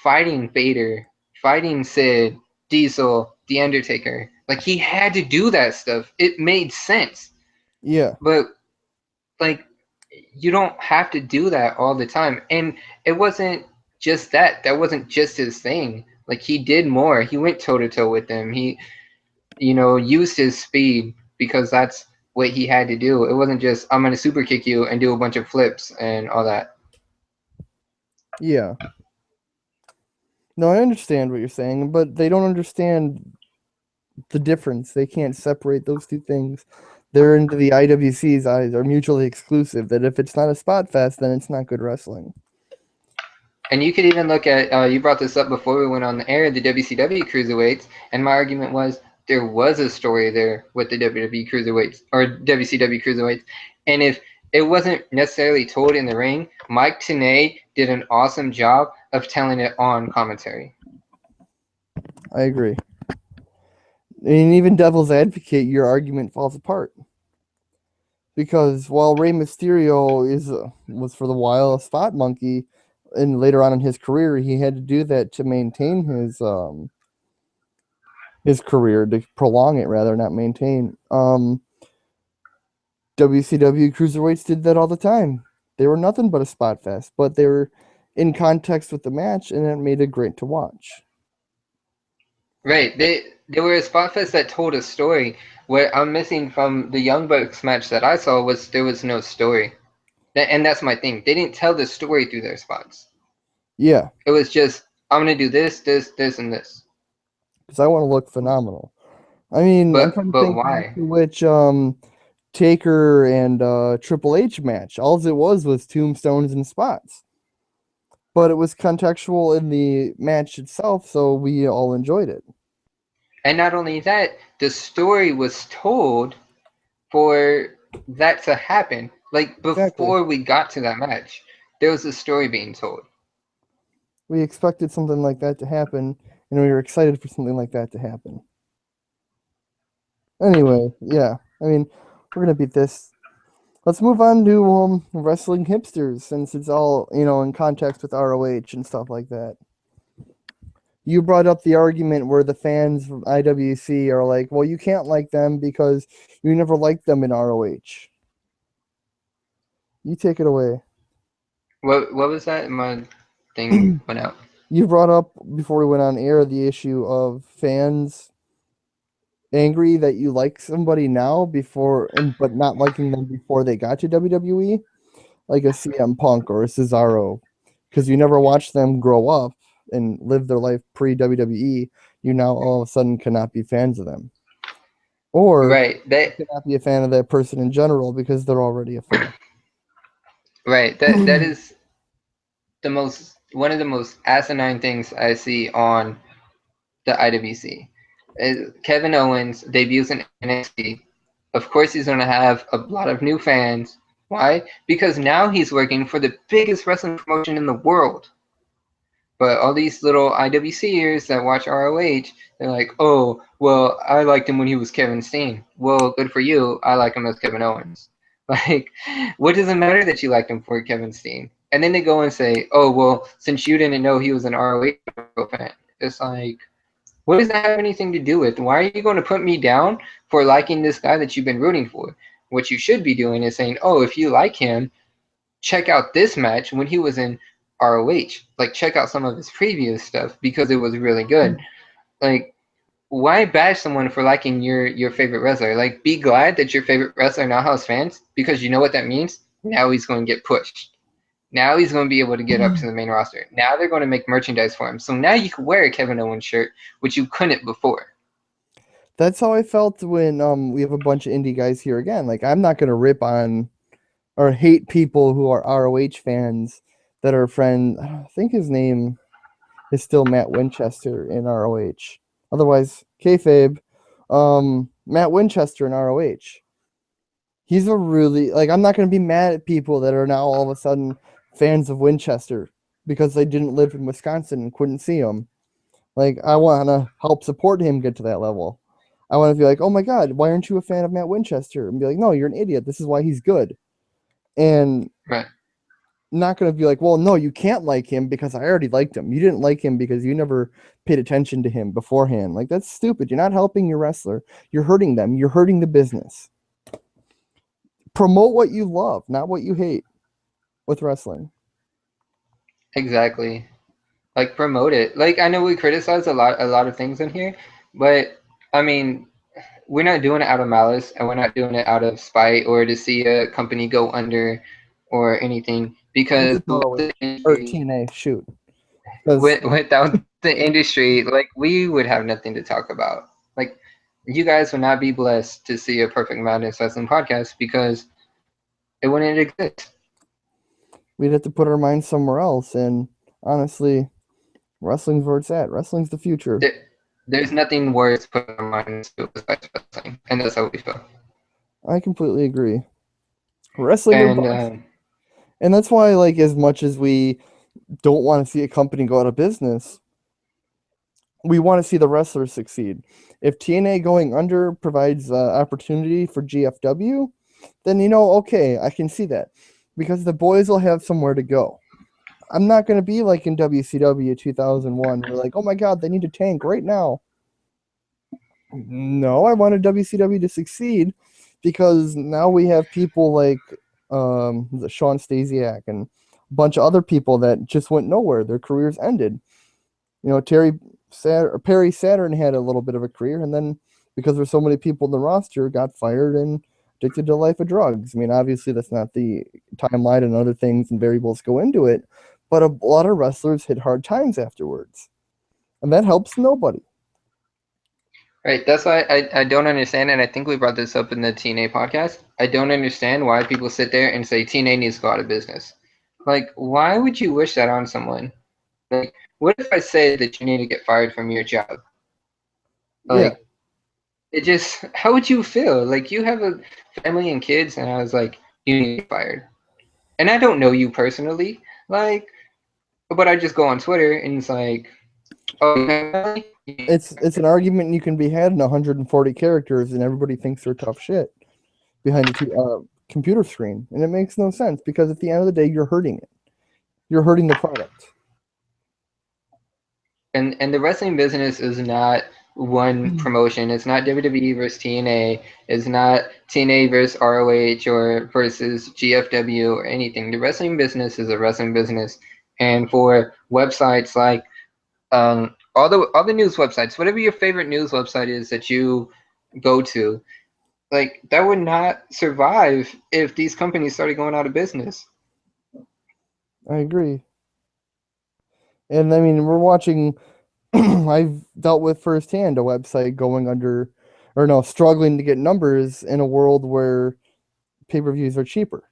fighting Vader, fighting Sid, Diesel, The Undertaker. Like, he had to do that stuff. It made sense. Yeah. But, like, you don't have to do that all the time. And it wasn't just that. That wasn't just his thing. Like, he did more. He went toe to toe with them. He, used his speed because that's what he had to do. It wasn't just, I'm going to super kick you and do a bunch of flips and all that. Yeah. No, I understand what you're saying, but they don't understand the difference. They can't separate those two things. They're into the IWC's eyes are mutually exclusive. That if it's not a spot fest, then it's not good wrestling. And you could even look at, you brought this up before we went on the air, the WCW Cruiserweights, and my argument was there was a story there with the WWE Cruiserweights, or WCW Cruiserweights, and if it wasn't necessarily told in the ring, Mike Tenay did an awesome job of telling it on commentary. I agree. And even Devil's Advocate, your argument falls apart. Because while Rey Mysterio was for the while a spot monkey, and later on in his career he had to do that to maintain his career, to prolong it rather, not maintain. WCW cruiserweights did that all the time. They were nothing but a spot fest, but they were in context with the match, and it made it great to watch. Right. They were a spot fest that told a story. What I'm missing from the Young Bucks match that I saw was there was no story. And that's my thing. They didn't tell the story through their spots. Yeah, It was just, I'm gonna do this, this, this, and this. because I want to look phenomenal. I mean, I'm trying to But think back why? to which Taker and Triple H match. All it was tombstones and spots, but it was contextual in the match itself, so we all enjoyed it. And not only that, the story was told for that to happen. Like, Exactly. before we got to that match, there was a story being told. We expected something like that to happen, and we were excited for something like that to happen. Anyway, yeah. I mean, we're gonna beat this. Let's move on to wrestling hipsters, since it's all in context with ROH and stuff like that. You brought up the argument where the fans of IWC are like, well, you can't like them because you never liked them in ROH. You take it away. What was that? My thing went out. You brought up before we went on air the issue of fans angry that you like somebody now before, but not liking them before they got to WWE. like a CM Punk or a Cesaro, because you never watched them grow up and live their life pre WWE. You now all of a sudden cannot be fans of them, or Right. you cannot be a fan of that person in general because they're already a fan. Right. That is one of the most asinine things I see on the IWC. Kevin Owens debuts in NXT. Of course, he's going to have a lot of new fans. Why? Because now he's working for the biggest wrestling promotion in the world. But all these little IWCers that watch ROH, they're like, oh, well, I liked him when he was Kevin Steen. Well, good for you. I like him as Kevin Owens. Like, what does it matter that you liked him for Kevin Steen? And then they go and say, oh, well, since you didn't know he was an ROH fan. It's like, what does that have anything to do with? Why are you going to put me down for liking this guy that you've been rooting for? What you should be doing is saying, oh, if you like him, check out this match when he was in ROH. Like, check out some of his previous stuff because it was really good. Like, why bash someone for liking your favorite wrestler? Like, be glad that your favorite wrestler now has fans, because you know what that means? Now he's going to get pushed. Now he's going to be able to get up to the main roster. Now they're going to make merchandise for him. So now you can wear a Kevin Owens shirt, which you couldn't before. That's how I felt when we have a bunch of indie guys here again. Like, I'm not gonna rip on or hate people who are ROH fans that are friends. I think his name is still Matt Winchester in ROH. Otherwise, kayfabe. Matt Winchester in ROH. He's a really, like, I'm not going to be mad at people that are now all of a sudden fans of Winchester because they didn't live in Wisconsin and couldn't see him. Like, I want to help support him get to that level. I want to be like, oh my God, why aren't you a fan of Matt Winchester? And be like, no, you're an idiot. This is why he's good. And Right. not going to be like, well, no, you can't like him because I already liked him. You didn't like him because you never paid attention to him beforehand. Like, that's stupid. You're not helping your wrestler. You're hurting them. You're hurting the business. Promote what you love, not what you hate with wrestling. Exactly. Like, promote it. Like, I know we criticize a lot of things in here, but I mean, we're not doing it out of malice, and we're not doing it out of spite or to see a company go under or anything. Because Or TNA, shoot. without the industry, like, we would have nothing to talk about. Like, you guys would not be blessed to see a Perfect Madness Wrestling podcast because it wouldn't exist. We'd have to put our minds somewhere else. And honestly, wrestling's where it's at. Wrestling's the future. There's nothing worse putting our minds to besides wrestling, and that's how we feel. I completely agree. Wrestling or bust. And And that's why, like, as much as we don't want to see a company go out of business, we want to see the wrestlers succeed. If TNA going under provides opportunity for GFW, then, okay, I can see that because the boys will have somewhere to go. I'm not going to be like in WCW 2001. We're like, oh my God, they need to tank right now. No, I wanted WCW to succeed because now we have people like Sean Stasiak and a bunch of other people that just went nowhere. Their careers ended. Perry Saturn had a little bit of a career, and then because there's so many people in the roster, got fired and addicted to a life of drugs. I mean, obviously that's not the timeline, and other things and variables go into it, but a lot of wrestlers hit hard times afterwards, and that helps nobody. right, that's why I don't understand, and I think we brought this up in the TNA podcast. I don't understand why people sit there and say TNA needs to go out of business. Like, why would you wish that on someone? Like, what if I say that you need to get fired from your job? Like, it just, how would you feel? Like, you have a family and kids, and I was like, you need to get fired. And I don't know you personally, like, but I just go on Twitter and it's like, oh, it's an argument you can be had in 140 characters, and everybody thinks they're tough shit behind a computer screen, and it makes no sense because at the end of the day, you're hurting it. You're hurting the product. And the wrestling business is not one promotion. It's not WWE versus TNA. It's not TNA versus ROH or versus GFW or anything. The wrestling business is a wrestling business, and for websites like all the news websites, whatever your favorite news website is that you go to, like, that would not survive if these companies started going out of business. I agree. And I mean, we're watching. I've dealt with firsthand a website going under, or no, struggling to get numbers in a world where pay-per-views are cheaper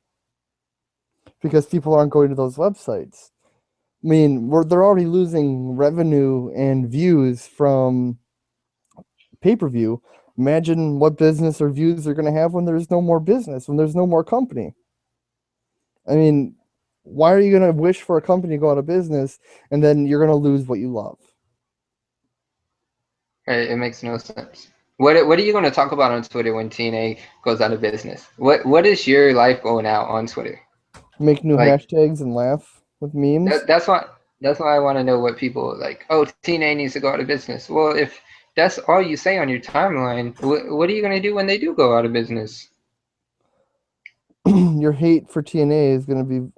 because people aren't going to those websites. I mean, they're already losing revenue and views from pay-per-view. Imagine what business or views they're going to have when there's no more business, when there's no more company. I mean, why are you going to wish for a company to go out of business and then you're going to lose what you love? It makes no sense. What are you going to talk about on Twitter when TNA goes out of business? What is your life going out on Twitter? Make new Like hashtags and laugh with memes. that's why I want to know what people like. Oh, TNA needs to go out of business. Well, if that's all you say on your timeline, what are you going to do when they do go out of business? Your hate for TNA is going to be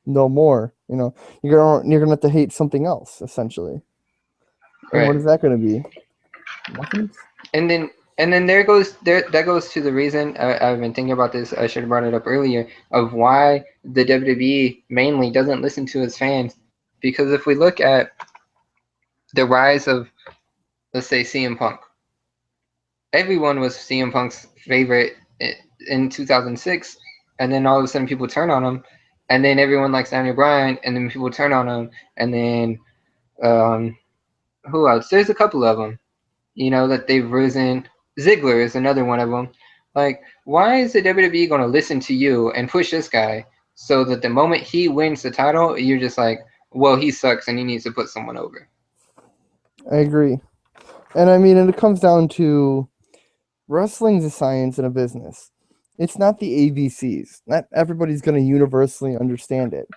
no more. You know, you're gonna have to hate something else essentially. And what Right. is that going to be? Nothing. And then that goes to the reason I've been thinking about this. I should have brought it up earlier of why the WWE mainly doesn't listen to its fans, because if we look at the rise of, let's say, CM Punk, everyone was CM Punk's favorite in 2006, and then all of a sudden people turn on him, and then everyone likes Daniel Bryan, and then people turn on him, and then who else? There's a couple of them, that they've risen. Ziggler is another one of them. Like, why is the WWE going to listen to you and push this guy so that the moment he wins the title, you're just like, well, he sucks and he needs to put someone over? I agree. And I mean, and it comes down to wrestling's a science and a business. It's not the ABCs. Not everybody's going to universally understand it.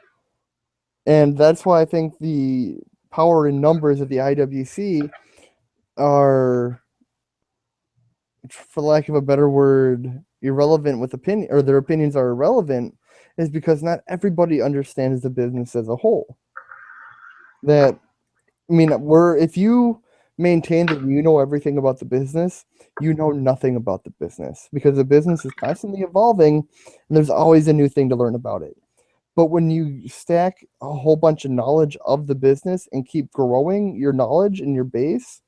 And that's why I think the power in numbers of the IWC are, for lack of a better word, irrelevant with opinion, or their opinions are irrelevant, is because not everybody understands the business as a whole. That, I mean, if you maintain that you know everything about the business, you know nothing about the business because the business is constantly evolving and there's always a new thing to learn about it. But when you stack a whole bunch of knowledge of the business and keep growing your knowledge and your base,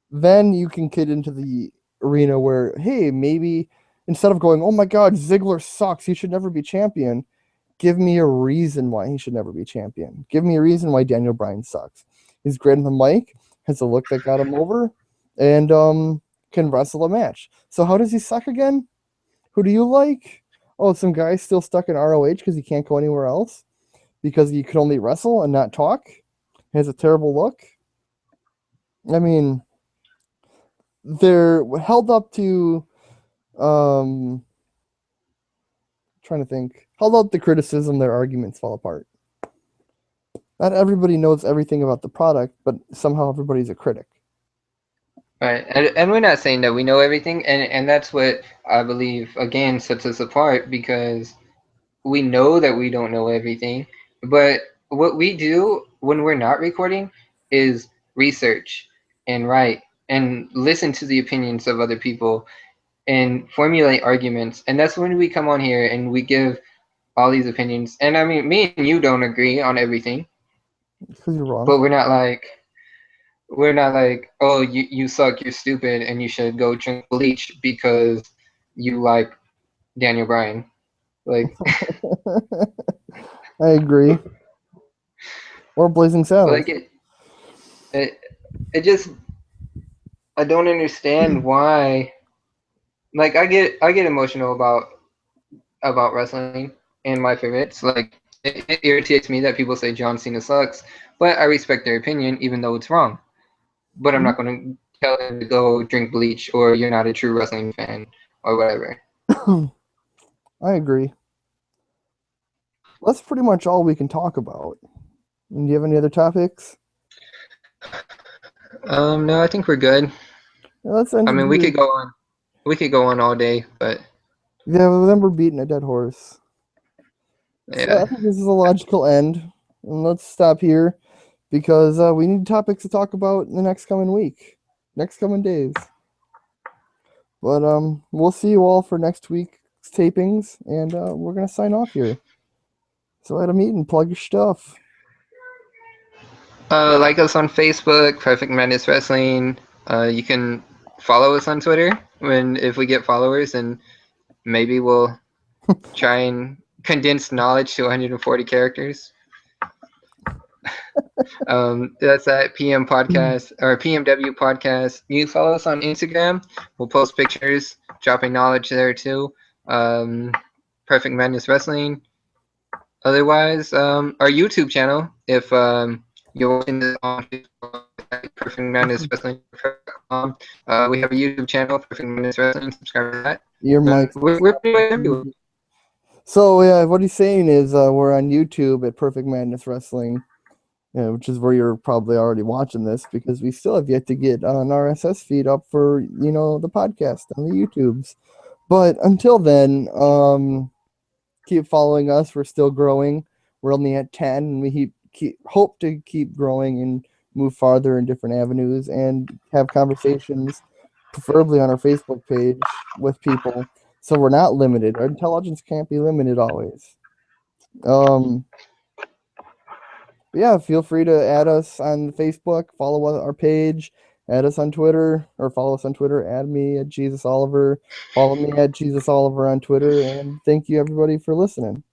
then you can get into the arena where, hey, maybe instead of going, oh my God, Ziggler sucks, he should never be champion, give me a reason why he should never be champion. Give me a reason why Daniel Bryan sucks. He's great on the mic, has a look that got him over, and can wrestle a match. So how does he suck again? Who do you like? Oh, some guy still stuck in ROH because he can't go anywhere else because he could only wrestle and not talk. He has a terrible look. I mean, they're held up to trying to think. Held up to criticism, their arguments fall apart. Not everybody knows everything about the product, but somehow everybody's a critic. Right. And we're not saying that we know everything. And that's what I believe, again, sets us apart, because we know that we don't know everything. But what we do when we're not recording is research and write and listen to the opinions of other people and formulate arguments. And that's when we come on here and we give all these opinions. And I mean, me and you don't agree on everything, Because you're wrong. but we're not like, oh, you suck, you're stupid, and you should go drink bleach because you like Daniel Bryan. Like, I agree. Or Blazing Saddles. like it just, I don't understand why. Like, I get emotional about wrestling and my favorites. Like, it irritates me that people say John Cena sucks, but I respect their opinion even though it's wrong. But I'm not going to tell them to go drink bleach or you're not a true wrestling fan or whatever. I agree. That's pretty much all we can talk about. And do you have any other topics? No, I think we're good. Yeah, let's end I it mean, here. we could go on all day, but Yeah, well, then we're beating a dead horse. So I yeah. think this is a logical end. And let's stop here because we need topics to talk about in the next coming week, next coming days. But we'll see you all for next week's tapings, and we're gonna sign off here. So Adam Eaton, plug your stuff. Like us on Facebook, Perfect Madness Wrestling. You can follow us on Twitter if we get followers, and maybe we'll try and condense knowledge to 140 characters. That's at PM Podcast or PMW Podcast. You can follow us on Instagram. We'll post pictures, dropping knowledge there too. Perfect Madness Wrestling. Otherwise, our YouTube channel. If you're watching this on Facebook, Perfect Madness Wrestling. We have a YouTube channel, Perfect Madness Wrestling. Subscribe to that. Your mic. We're pretty much everywhere. So yeah, what he's saying is we're on YouTube at Perfect Madness Wrestling, which is where you're probably already watching this because we still have yet to get an RSS feed up for the podcast on the YouTubes. But until then, keep following us. We're still growing. We're only at 10, and we hope to keep growing and move farther in different avenues and have conversations, preferably on our Facebook page with people. So we're not limited. Our intelligence can't be limited always. Yeah, feel free to add us on Facebook, follow our page, add us on Twitter, or follow us on Twitter, add me at Jesus Oliver, follow me at Jesus Oliver on Twitter, and thank you everybody for listening.